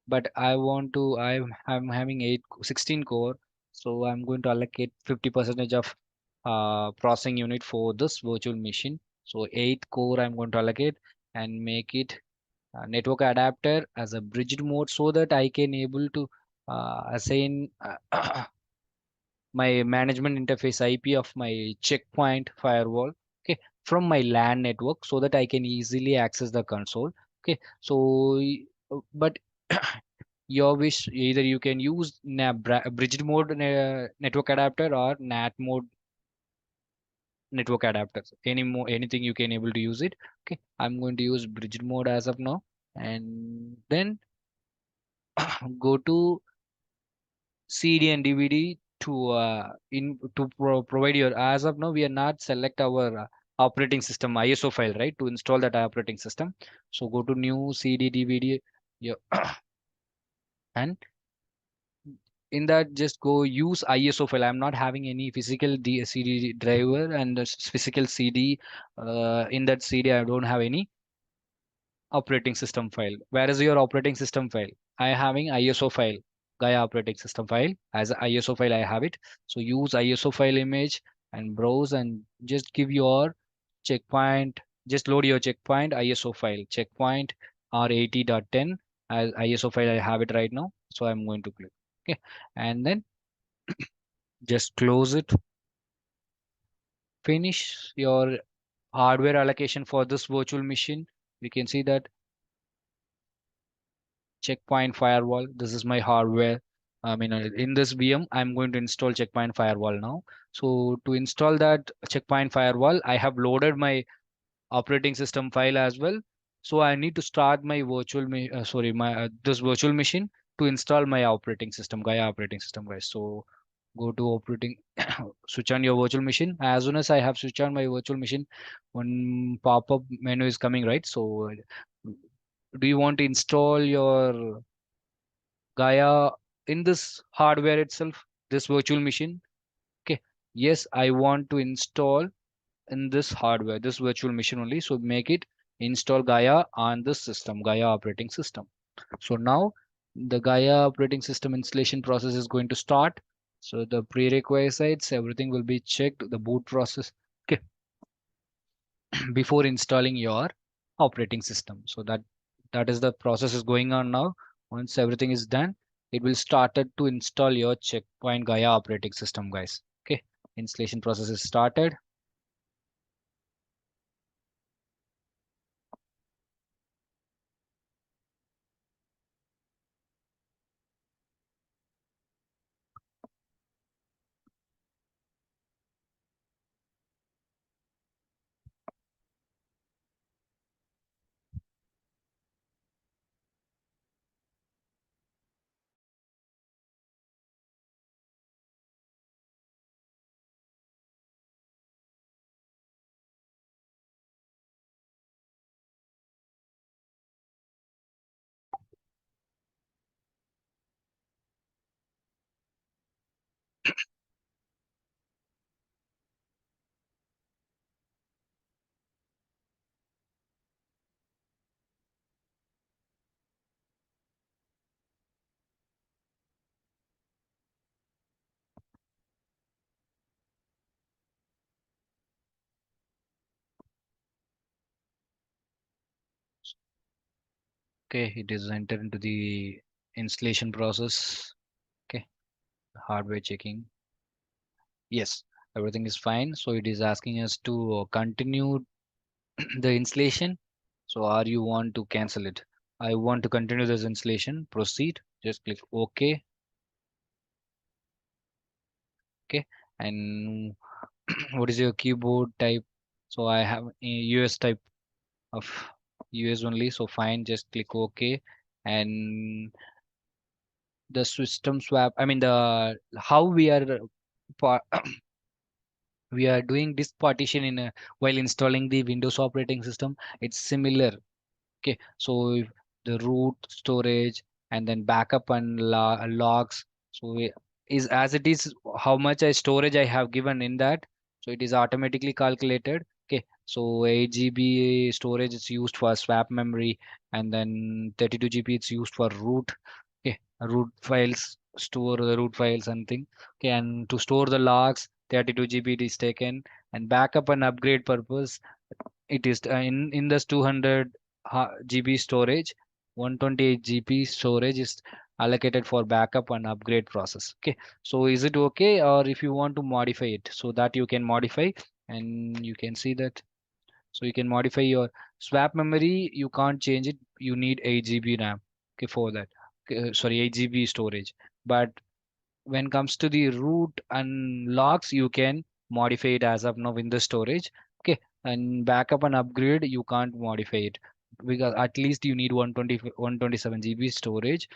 But I want to, I'm having 16 core, so I'm going to allocate 50 percentage of processing unit for this virtual machine. So 8 core I'm going to allocate and make it network adapter as a bridged mode, so that I can able to assign my management interface IP of my checkpoint firewall, okay, from my LAN network, so that I can easily access the console. Okay, so but your wish, either you can use bridged mode network adapter or NAT mode network adapters. Anything you can able to use it. Okay, I'm going to use bridged mode as of now, and then go to CD and DVD to provide your, as of now we are not select our operating system ISO file, right, to install that operating system. So go to new CD DVD, yeah, and in that just go use ISO file. I'm not having any physical CD driver and physical CD. In that CD I don't have any operating system file. Where is your operating system file? I having ISO file, Gaia operating system file. As a ISO file, I have it. So use ISO file image and browse and just give your checkpoint. Just load your checkpoint ISO file. Checkpoint R80.10 as ISO file. I have it right now. So I'm going to click. Okay, and then just close it. finish your hardware allocation for this virtual machine, we can see that checkpoint firewall. This is my hardware. I mean, in this VM, I'm going to install checkpoint firewall now. So to install that checkpoint firewall, I have loaded my operating system file as well. So I need to start my my this virtual machine to install my operating system, Gaia operating system, guys. So go to operating, switch on your virtual machine. As soon as I have switched on my virtual machine, one pop-up menu is coming, right? So do you want to install your Gaia in this hardware itself, this virtual machine? Okay. Yes, I want to install in this hardware, this virtual machine only. So make it install Gaia on this system, Gaia operating system. So now the Gaia operating system installation process is going to start. So the prerequisites, everything will be checked, the boot process, okay, before installing your operating system. So that is the process is going on now. Once everything is done, it will started to install your checkpoint Gaia operating system, guys. Okay, installation process is started. Okay, it is entered into the installation process. Okay, hardware checking. Yes, everything is fine. So it is asking us to continue the installation. So are you want to cancel it? I want to continue this installation. Proceed. Just click OK. Okay. And what is your keyboard type? So I have a US type of US only. So fine. Just click OK. And the system swap. I mean the how we are pa- we are doing this partition in while installing the Windows operating system. It's similar. Okay, so if the root storage and then backup and logs. So is as it is how much I storage I have given in that. So it is automatically calculated. Okay, so 8 GB storage is used for swap memory, and then 32 GB it's used for root. Okay, root files, store the root files and thing. Okay, and to store the logs, 32 GB it is taken, and backup and upgrade purpose it is in this 200 GB storage, 128 GB storage is allocated for backup and upgrade process. Okay, so is it okay, or if you want to modify it, so that you can modify, and you can see that. So you can modify your swap memory. You can't change it. You need 8 GB RAM. Okay, for that. Okay, sorry, 8 GB storage. But when comes to the root and logs, you can modify it as of now in the storage. Okay, and backup and upgrade you can't modify it, because at least you need 120 127 GB storage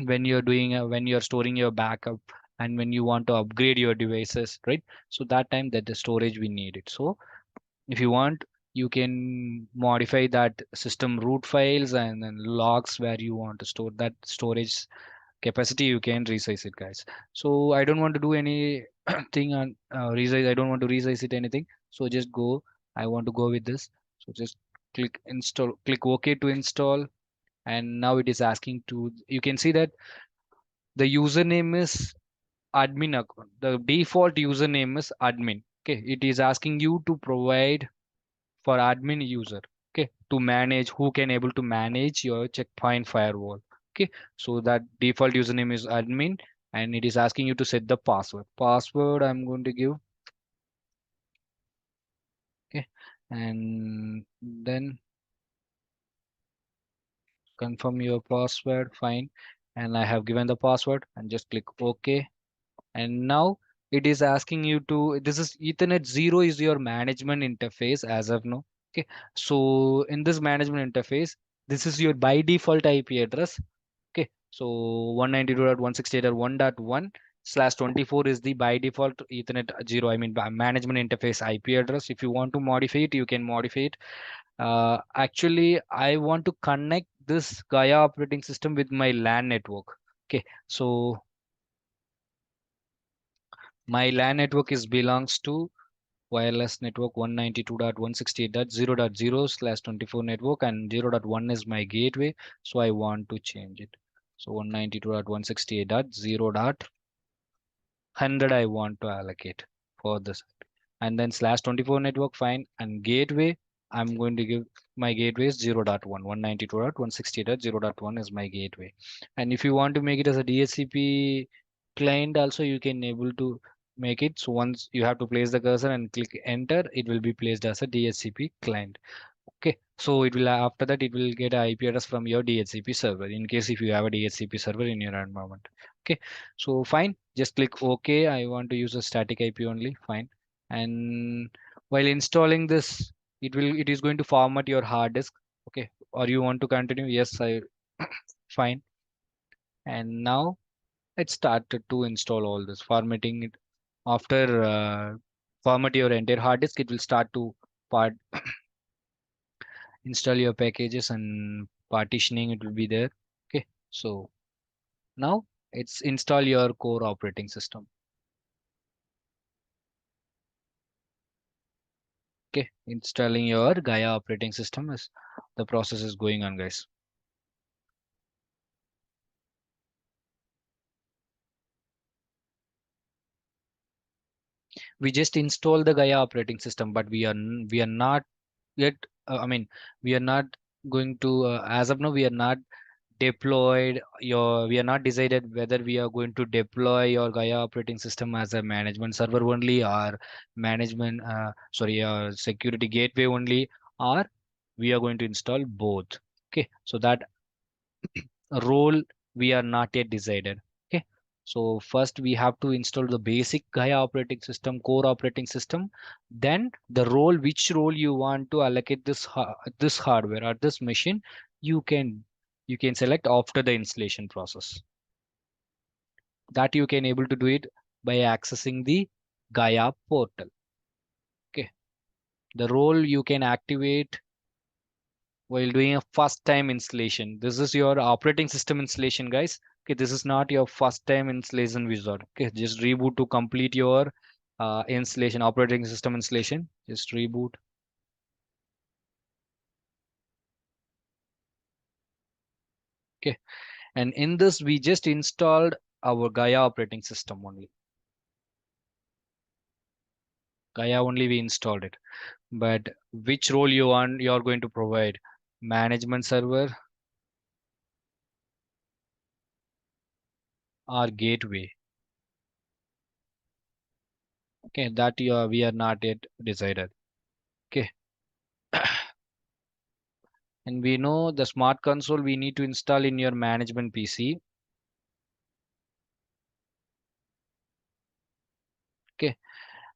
when you're doing when you're storing your backup, and when you want to upgrade your devices, right? So that time that the storage we need it. So if you want, you can modify that system root files and then logs where you want to store that storage capacity. You can resize it, guys. So I don't want to do any thing on resize. I don't want to resize it anything. So just go. I want to go with this. So just click install, click OK to install. And now it is asking to, you can see that the username is admin account. The default username is admin. Okay. It is asking you to provide for admin user, okay, to manage, who can able to manage your checkpoint firewall. Okay, so that default username is admin, and it is asking you to set the password. I'm going to give and then confirm your password. Fine, and I have given the password and just click OK. And now it is asking you to, this is Ethernet 0 is your management interface as of now. Okay, so in this management interface, this is your by default IP address. Okay, so 192.168.1.1/24 is the by default Ethernet 0, I mean management interface IP address. If you want to modify it, you can modify it. Actually, I want to connect this Gaia operating system with my LAN network. Okay, so my LAN network is belongs to wireless network 192.168.0.0/24 network, and 0.1 is my gateway. So I want to change it. So 192.168.0.100 I want to allocate for this. And then /24 network, fine. And gateway, I'm going to give my gateway is 0.1. 192.168.0.1 is my gateway. And if you want to make it as a DHCP client also, you can able to make it. So once you have to place the cursor and click enter, it will be placed as a DHCP client. Okay, so it will, after that it will get a IP address from your DHCP server in case if you have a DHCP server in your environment. Okay, so fine, just click OK. I want to use a static IP only. Fine. And while installing this, it is going to format your hard disk. Okay, or you want to continue? Yes, I fine. And now it started to install all this formatting it. After format your entire hard disk, it will start to part install your packages and partitioning, it will be there. Okay, so now it's install your core operating system. Okay, installing your Gaia operating system is the process is going on, guys. We just installed the Gaia operating system, but we are not yet I mean we are not going to as of now we are not deployed your we are not decided whether we are going to deploy your Gaia operating system as a management server only, or management sorry security gateway only, or we are going to install both. Okay, so that role we are not yet decided. Okay, so first we have to install the basic Gaia operating system, core operating system. Then the role, which role you want to allocate this hardware or this machine, you can select after the installation process. That you can able to do it by accessing the Gaia portal. Okay, the role you can activate while doing a first time installation. This is your operating system installation, guys. Okay, this is not your first time installation wizard. Okay, just reboot to complete your installation, operating system installation. Just reboot. Okay, and in this we just installed our Gaia operating system only. Gaia only we installed it. But which role you want you're going to provide? Management server or gateway? Okay, that we are not yet decided. Okay, and we know the smart console we need to install in your management PC. Okay,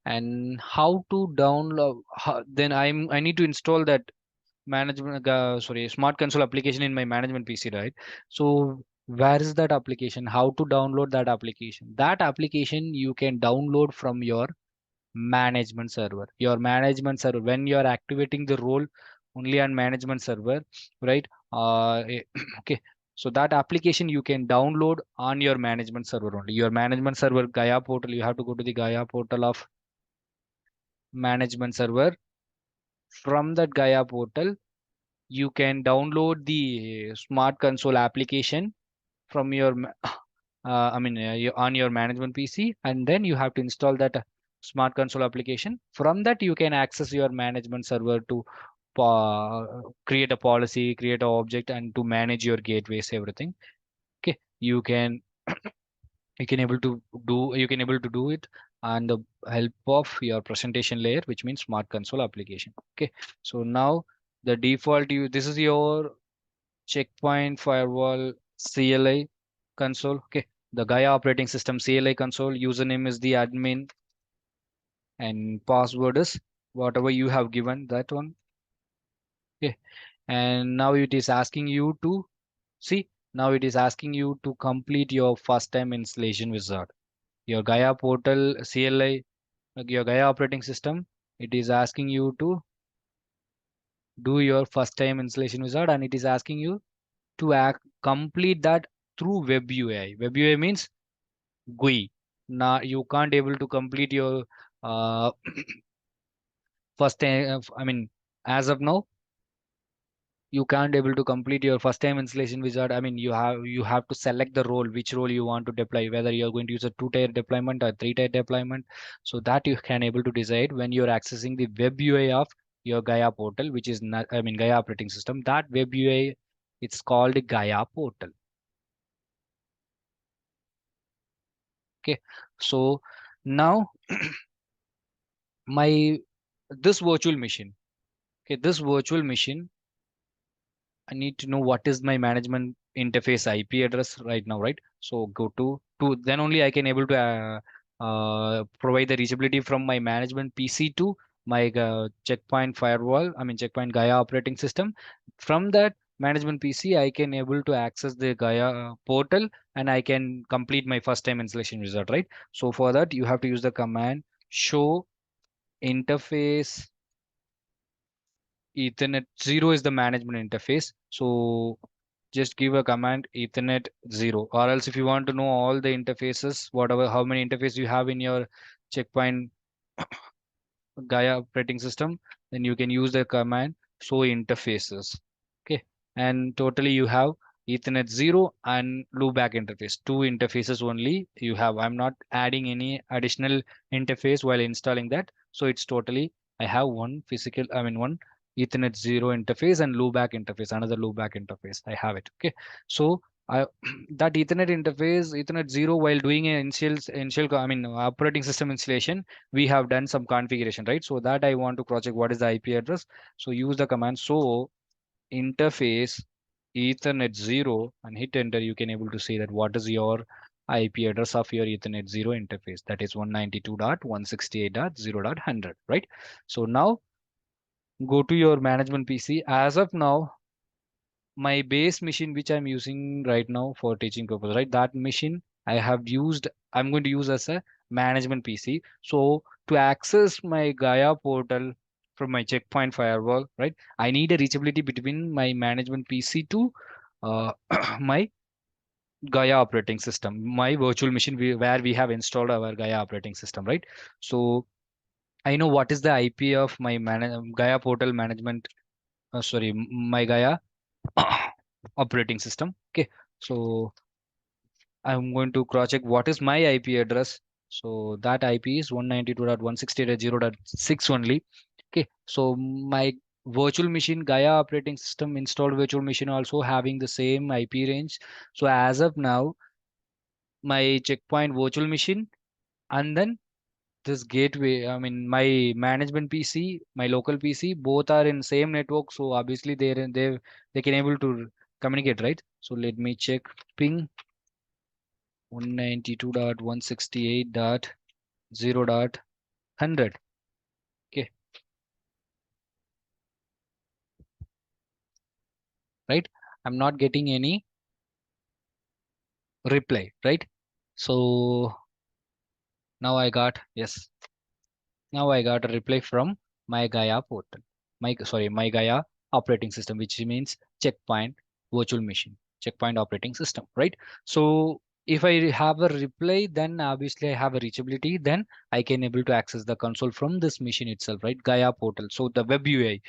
and how to download? Then I need to install that management sorry smart console application in my management PC, right? So where is that application? How to download that application? That application you can download from your management server. Your management server, when you are activating the role only on management server, right? Okay, so that application you can download on your management server only. Your management server Gaia portal, you have to go to the Gaia portal of management server. From that Gaia portal you can download the smart console application from your on your management PC, and then you have to install that smart console application. From that, you can access your management server to create a policy, create an object, and to manage your gateways, everything. Okay, you can able to do it and the help of your presentation layer, which means smart console application. Okay, so now the default you this is your checkpoint firewall CLI console. Okay, the Gaia operating system CLI console, username is the admin and password is whatever you have given that one. Okay, and now it is asking you to see, now it is asking you to complete your first time installation wizard, your Gaia portal CLI, your Gaia operating system. It is asking you to do your first time installation wizard, and it is asking you to complete that through web UI. Web UI means GUI. Now you can't able to complete your uh, first time. I mean, as of now, you can't able to complete your first time installation wizard. I mean, you have to select the role, which role you want to deploy, whether you're going to use a two-tier deployment or three-tier deployment. So that you can able to decide when you're accessing the web UI of your Gaia portal, which is not, I mean, Gaia operating system. That web UI, it's called Gaia portal. Okay, so now my this virtual machine. Okay, this virtual machine, I need to know what is my management interface IP address right now, right? So go to then only I can able to provide the reachability from my management PC to my checkpoint firewall. I mean checkpoint Gaia operating system. From that management PC, I can able to access the Gaia portal and I can complete my first time installation result, right? So for that you have to use the command show interface Ethernet 0 is the management interface. So just give a command Ethernet 0, or else if you want to know all the interfaces, whatever, how many interfaces you have in your checkpoint Gaia operating system, then you can use the command show interfaces. Okay, and totally you have Ethernet 0 and loopback interface. Two interfaces only you have. I'm not adding any additional interface while installing that. So it's totally I have one physical, I mean one Ethernet 0 interface and loopback interface, another loopback interface. I have it. Okay, so I that Ethernet interface, Ethernet 0, while doing an I mean operating system installation, we have done some configuration, right? So that I want to cross check what is the IP address. So use the command so interface Ethernet 0 and hit enter. You can able to see that what is your IP address of your Ethernet 0 interface. That is 192.168.0.100, right? So now go to your management PC. As of now, my base machine which I'm using right now for teaching purpose, right? That machine I have used, I'm going to use as a management PC. So to access my Gaia portal from my checkpoint firewall, right? I need a reachability between my management PC to my Gaia operating system, my virtual machine where we have installed our Gaia operating system, right? So I know what is the IP of my Gaia portal management, sorry, my Gaia operating system. Okay, so I'm going to cross check what is my IP address. So that IP is 192.168.0.6 only. Okay, so my virtual machine Gaia operating system installed virtual machine also having the same IP range. So as of now, my checkpoint virtual machine and then this gateway, I mean my management PC, my local PC, both are in same network. So obviously they can able to communicate, right? So let me check ping 192.168.0.100. Okay, right? I'm not getting any reply, right? So now I got, yes, now I got a reply from my Gaia portal. My Gaia operating system, which means checkpoint virtual machine, checkpoint operating system, right? So if I have a reply, then obviously I have a reachability, then I can able to access the console from this machine itself, right? Gaia portal. So the web UI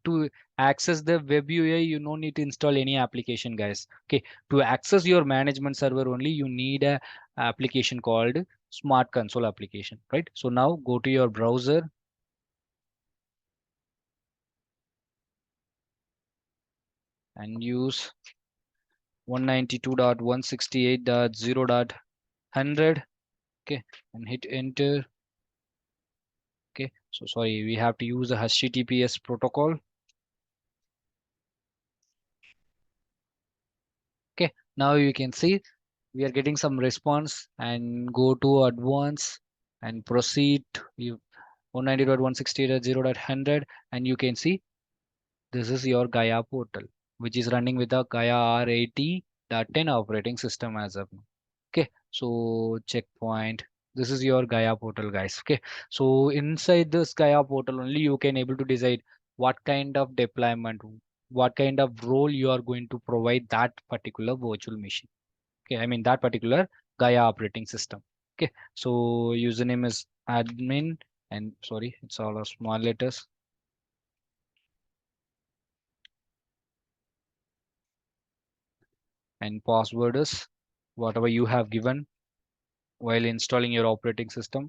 to access the web UI, you don't need to install any application, guys. Okay, to access your management server only, you need a application called smart console application, right? So now go to your browser and use 192.168.0.100. Okay, and hit enter. Okay, so sorry, we have to use the HTTPS protocol. Okay, now you can see we are getting some response, and go to advanced and proceed. You 190.168.0.100, and you can see this is your Gaia portal, which is running with the Gaia R80.10 operating system as of now. Okay, so checkpoint. This is your Gaia portal, guys. Okay, so inside this Gaia portal only you can able to decide what kind of deployment, what kind of role you are going to provide that particular virtual machine. Okay, I mean that particular Gaia operating system. Okay, so username is admin, and sorry, it's all a small letters, and password is whatever you have given while installing your operating system.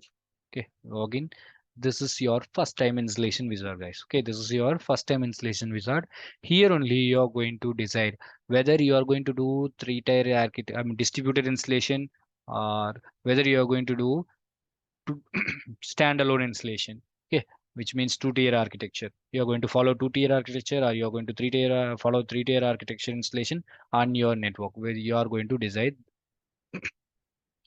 Okay, login. This is your first time installation wizard, guys. Okay, this is your first time installation wizard. Here only you are going to decide whether you are going to do three-tier I mean distributed installation, or whether you are going to do to standalone installation. Okay, which means two-tier architecture. You are going to follow two-tier architecture, or you are going to three-tier follow three-tier architecture installation on your network, where you are going to decide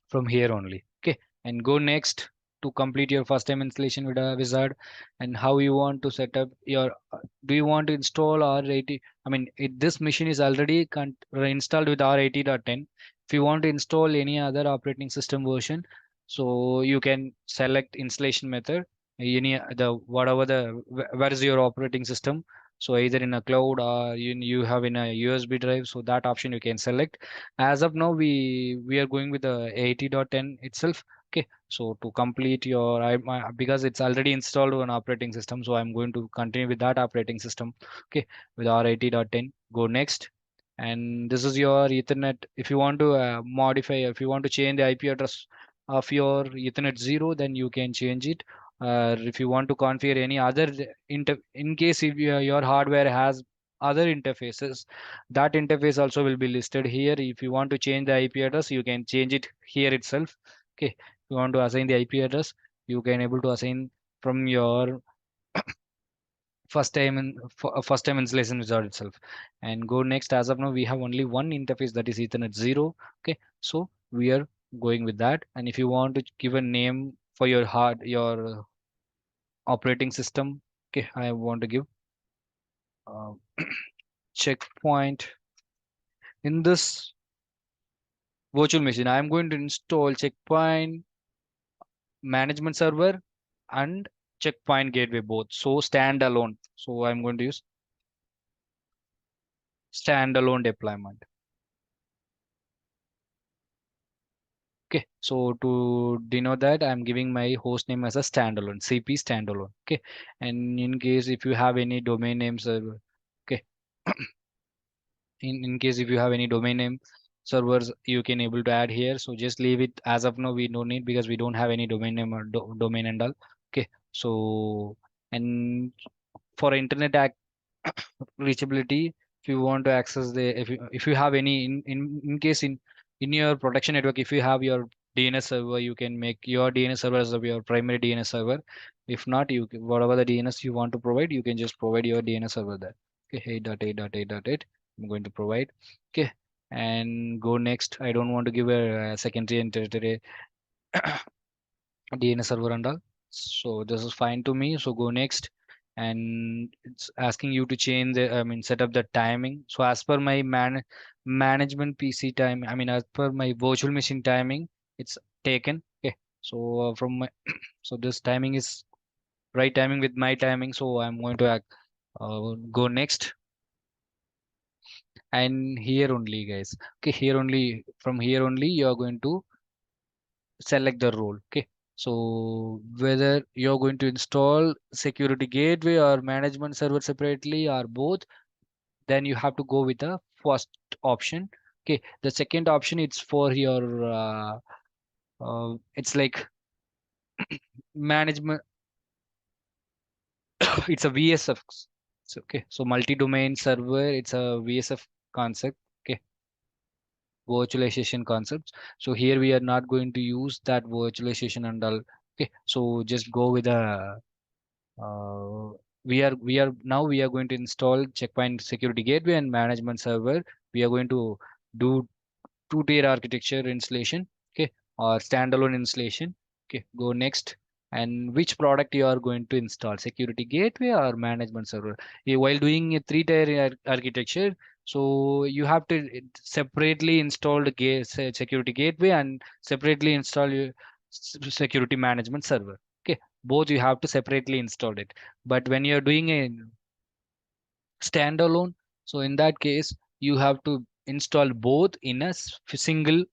from here only. Okay, and go next to complete your first time installation with a wizard. And how you want to set up your do you want to install R80? I mean this machine is already installed with R80.10. If you want to install any other operating system version, so you can select installation method, any the whatever the where is your operating system. So either in a cloud, or you have in a USB drive, so that option you can select. As of now, we are going with the 80.10 itself. Okay, so to complete your because it's already installed on operating system, so I'm going to continue with that operating system. Okay, with R80.10. Go next, and this is your Ethernet. If you want to modify, if you want to change the IP address of your Ethernet 0, then you can change it. If you want to configure any other in case if your hardware has other interfaces, that interface also will be listed here. If you want to change the IP address, you can change it here itself. Okay, if you want to assign the IP address, you can able to assign from your first time installation wizard itself. And go next. As of now, we have only one interface, that is Ethernet 0. Okay, so we are going with that. And if you want to give a name for your operating system, okay, I want to give uh, checkpoint. In this virtual machine, I am going to install checkpoint management server and checkpoint gateway both. So standalone. So I'm going to use standalone deployment. Okay. So to denote that, I'm giving my host name as a standalone, CP standalone. Okay. And in case if you have any domain name server, okay. In case if you have any domain name servers, you can able to add here. So just leave it as of now. We don't need, because we don't have any domain name or domain and all. Okay. So and for internet reachability, if you want to access the if you have any in case in your production network, if you have your DNS server, you can make your DNS server as of your primary DNS server. If not, whatever the DNS you want to provide, you can just provide your DNS server there. Okay, 8.8.8.8 I'm going to provide. Okay, and go next. I don't want to give a secondary and tertiary DNS server and all. So this is fine to me. So go next. And it's asking you to change the, I mean, set up the timing. So as per my management PC time, I mean, as per my virtual machine timing, it's taken. Okay. So from my, so this timing is right timing with my timing. So I'm going to go next. And here only, guys. Okay. Here only, from here only, you are going to select the role. Okay, so whether you're going to install security gateway or management server separately or both, then you have to go with the first option. Okay, the second option, it's for your it's like management. It's a VSF. So, okay, so multi-domain server, it's a VSF concept. Okay, virtualization concepts. So here we are not going to use that virtualization and all. Okay, so just go with a uh, we are going to install checkpoint security gateway and management server. We are going to do two-tier architecture installation, okay, or standalone installation. Okay, go next. And which product you are going to install, security gateway or management server? While doing a three-tier architecture, so you have to separately install the security gateway and separately install your security management server. Okay, both you have to separately install it. But when you're doing a standalone, so in that case you have to install both in a single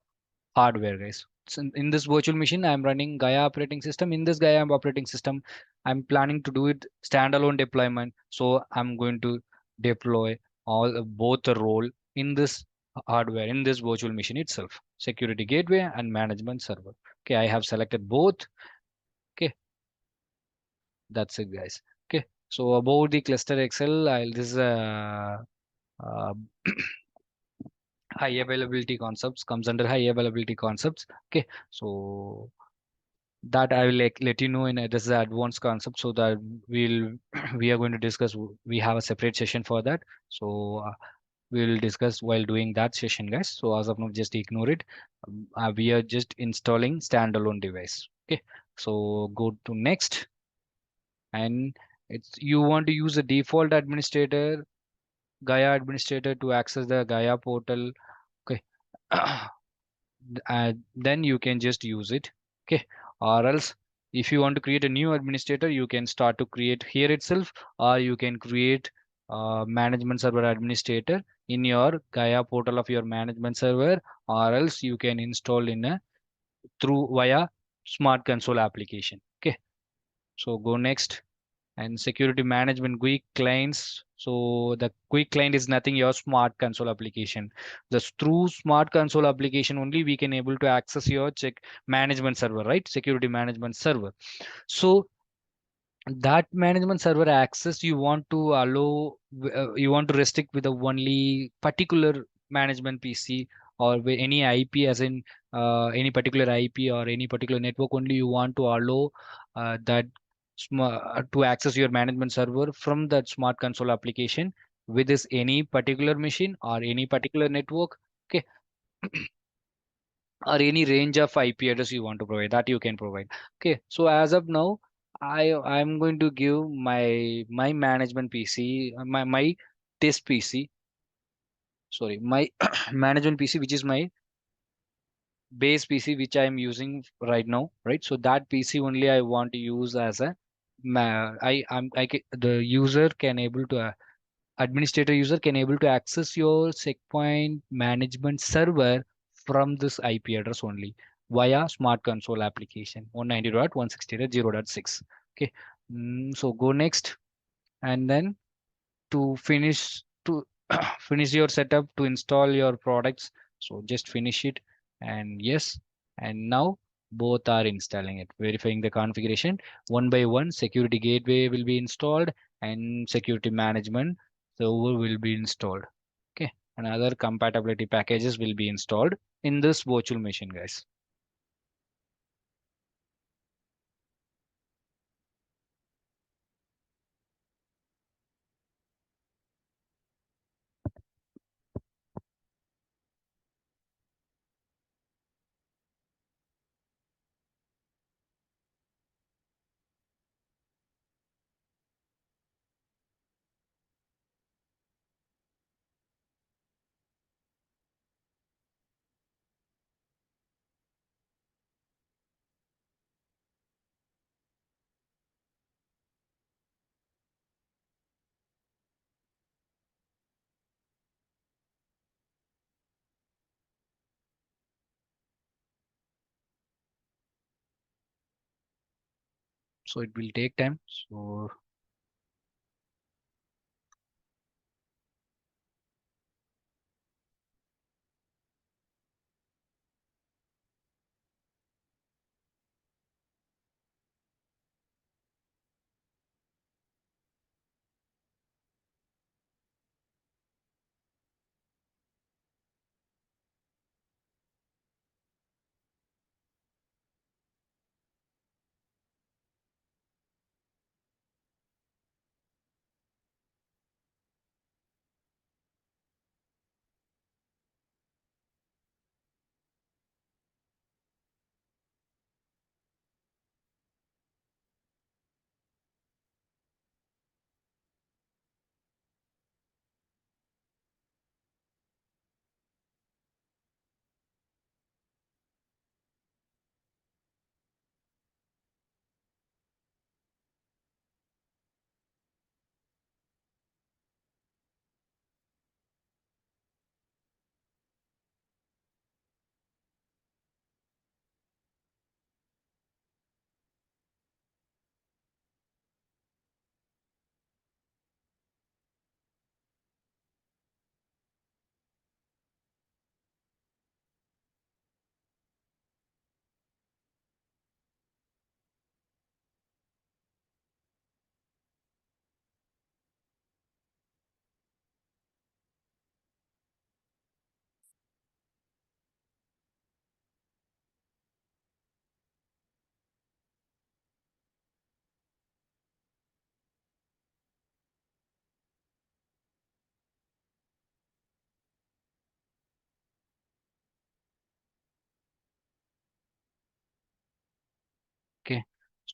hardware, guys. So in this virtual machine I'm running Gaia operating system. In this Gaia operating system I'm planning to do it standalone deployment, so I'm going to deploy all both the role in this hardware, in this virtual machine itself, security gateway and management server. Okay, I have selected both. Okay, that's it, guys. Okay, so about the cluster excel, this is a uh, high availability concepts, comes under high availability concepts. Okay, so that I will let you know in this is the advanced concept, so that we'll we are going to discuss. We have a separate session for that, so we'll discuss while doing that session, guys. So as of now, just ignore it. We are just installing standalone device. Okay, so go to next, and it's you want to use the default administrator, Gaia administrator, to access the Gaia portal. Okay, then you can just use it. Okay, or else if you want to create a new administrator, you can start to create here itself, or you can create management server administrator in your Gaia portal of your management server, or else you can install in a through via smart console application. Okay, so go next. And security management quick clients, so the quick client is nothing your smart console application. Just through smart console application only we can able to access your check management server, right? Security management server. So that management server access you want to allow, you want to restrict with the only particular management PC, or with any IP, as in any particular IP or any particular network only you want to allow that to access your management server from that smart console application with this any particular machine or any particular network. Okay, or any range of IP address you want to provide, that you can provide. Okay, so as of now, I'm going to give my management PC, my test PC, sorry, my management PC, which is my base PC, which I'm using right now, right? So that PC only I want to use as a the user can able to administrator user can able to access your checkpoint management server from this IP address only via smart console application 190.160.0.6. Okay, so go next, and then to finish to finish your setup to install your products, so just finish it, and yes, and now both are installing it, verifying the configuration one by one. Security gateway will be installed and security management server will be installed. Okay, and other compatibility packages will be installed in this virtual machine, guys. So it will take time, so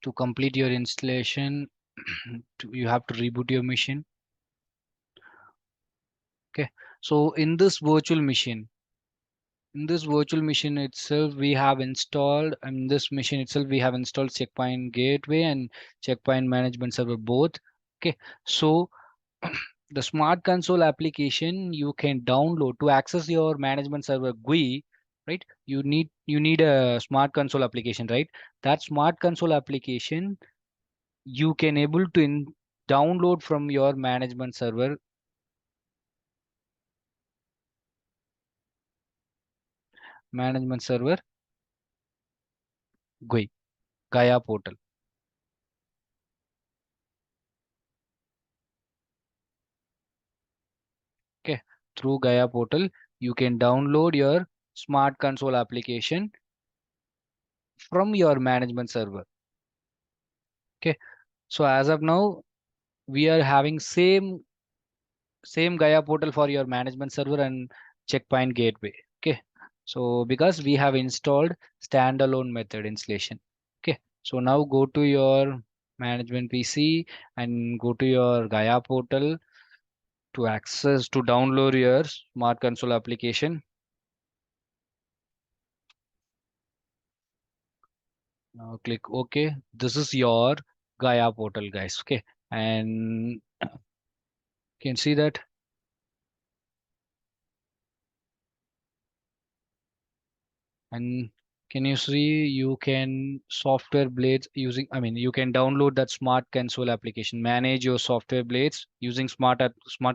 To complete your installation, you have to reboot your machine. Okay, so in this virtual machine itself, we have installed, in this machine itself, we have installed Checkpoint Gateway and Checkpoint Management Server both. Okay, so the Smart Console application you can download to access your management server GUI, right? You need a Smart Console application, right? That Smart Console application you can able to download from your management server GUI, Gaia portal. Okay, through Gaia portal, you can download your Smart Console application from your management server. Okay, so as of now, we are having same Gaia portal for your management server and Checkpoint Gateway. Okay, so because we have installed standalone method installation. Okay, so now go to your management PC and go to your Gaia portal to download your Smart Console application. Now click OK. This is your Gaia portal, guys. Okay, and you can see that. And can you see you can software blades using, I mean, you can download that Smart Console application, manage your software blades using Smart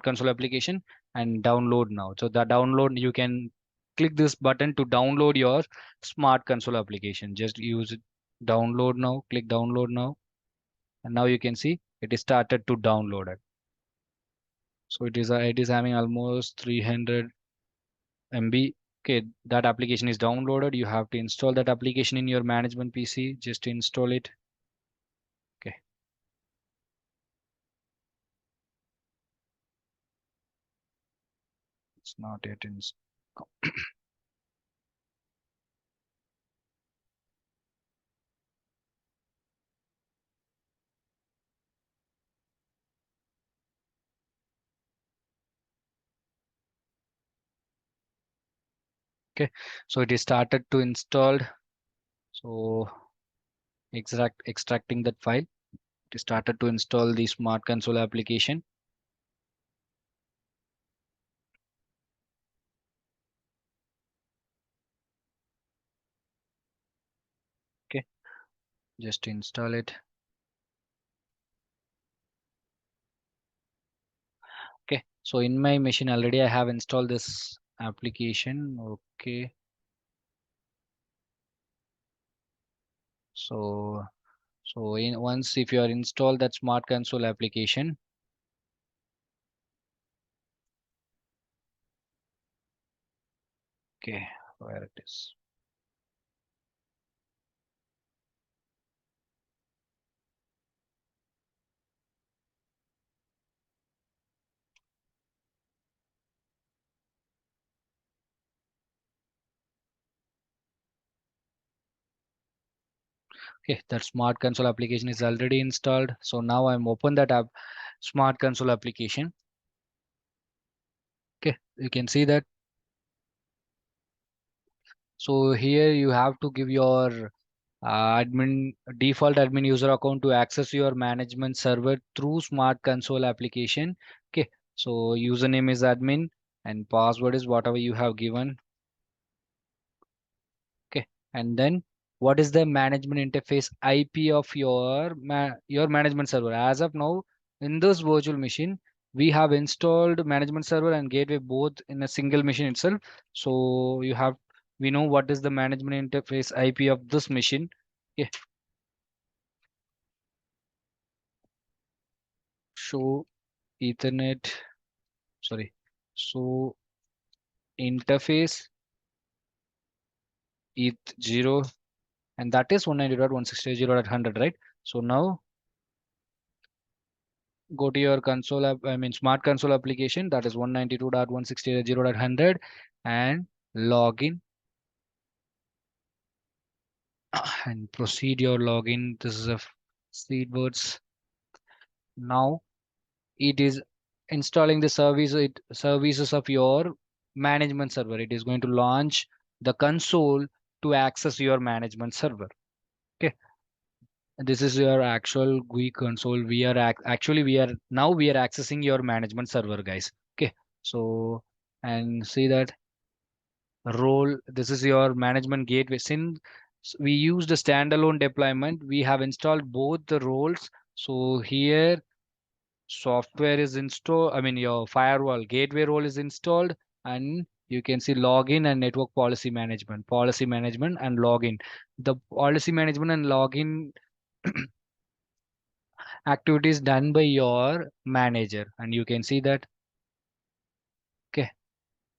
Console application and download now. So the download, you can click this button to download your Smart Console application. Just use it, download now, click download now. And now you can see it is started to download it. So it is having almost 300 MB. Okay, that application is downloaded. You have to install that application in your management PC. Just install it. Okay, it's not yet in. Okay, so it is started to installed. So extracting that file. It is started to install the Smart Console application. Okay, just install it. Okay, so in my machine already I have installed this application. Okay, so in once if you are installed that Smart Console application. Okay, where it is. Okay, that Smart Console application is already installed. So now I'm open that app, Smart Console application. Okay, you can see that. So here you have to give your admin default admin user account to access your management server through Smart Console application. Okay, so username is admin and password is whatever you have given. Okay, and then what is the management interface IP of your management server? As of now, in this virtual machine, we have installed management server and gateway both in a single machine itself. So we know what is the management interface IP of this machine. Okay, show Ethernet, sorry, so interface ETH0, and that is 192.168.0.100, right? So now go to your console app, I mean Smart Console application, that is 192.168.0.100, and log in. and proceed your login. This is a seed words. Now it is installing the services of your management server. It is going to launch the console to access your management server. Okay, this is your actual GUI console. Actually we are accessing your management server, guys. Okay, so and see that role. This is your management gateway. Since we used a standalone deployment, we have installed both the roles. So here software is installed, I mean your firewall gateway role is installed, and you can see login and network policy management and login. The policy management and login activities done by your manager, and you can see that. Okay,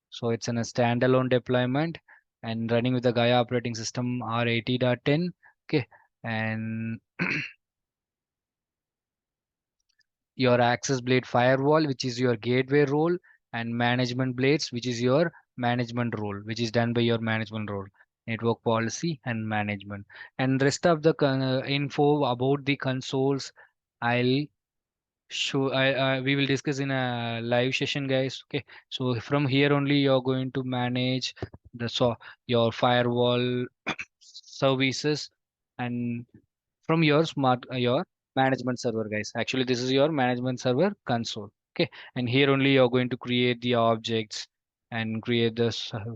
so it's in a standalone deployment and running with the Gaia operating system R80.10. Okay, and your access blade firewall, which is your gateway role, and management blades, which is your management role, which is done by your management role, network policy and management. And rest of the info about the consoles, I'll we will discuss in a live session, guys. Okay, so from here only you're going to manage your firewall services and from your your management server, guys. Actually this is your management server console. Okay, and here only you're going to create the objects and create the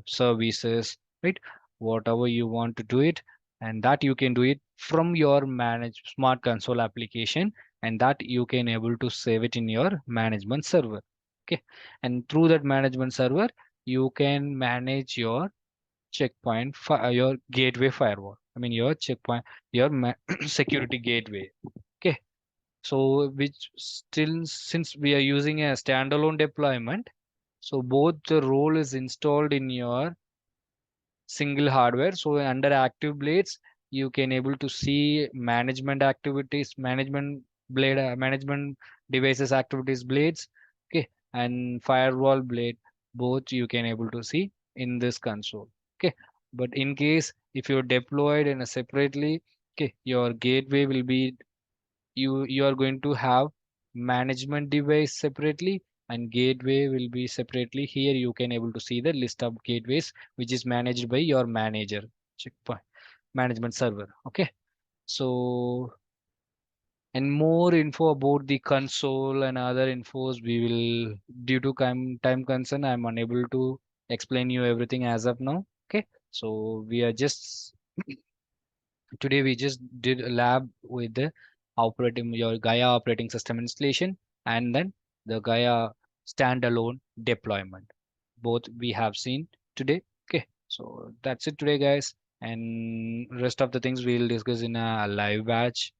services, right? Whatever you want to do it, and that you can do it from your manage smart console application, and that you can able to save it in your management server. Okay, and through that management server you can manage your your gateway firewall, I mean your checkpoint, your security gateway. Okay, so which still, since we are using a standalone deployment, so both the role is installed in your single hardware. So under active blades you can able to see management activities, management devices activities blades. Okay, and firewall blade, both you can able to see in this console. Okay, but in case if you're deployed in a separately, okay, your gateway will be, you are going to have management device separately and gateway will be separately. Here you can able to see the list of gateways which is managed by your manager checkpoint management server. Okay, so and more info about the console and other infos we will, due to time concern, I'm unable to explain you everything as of now. Okay, so we are just today we just did a lab with the operating your Gaia operating system installation and then the Gaia standalone deployment. Both we have seen today. Okay, so that's it today, guys. And rest of the things we'll discuss in a live batch.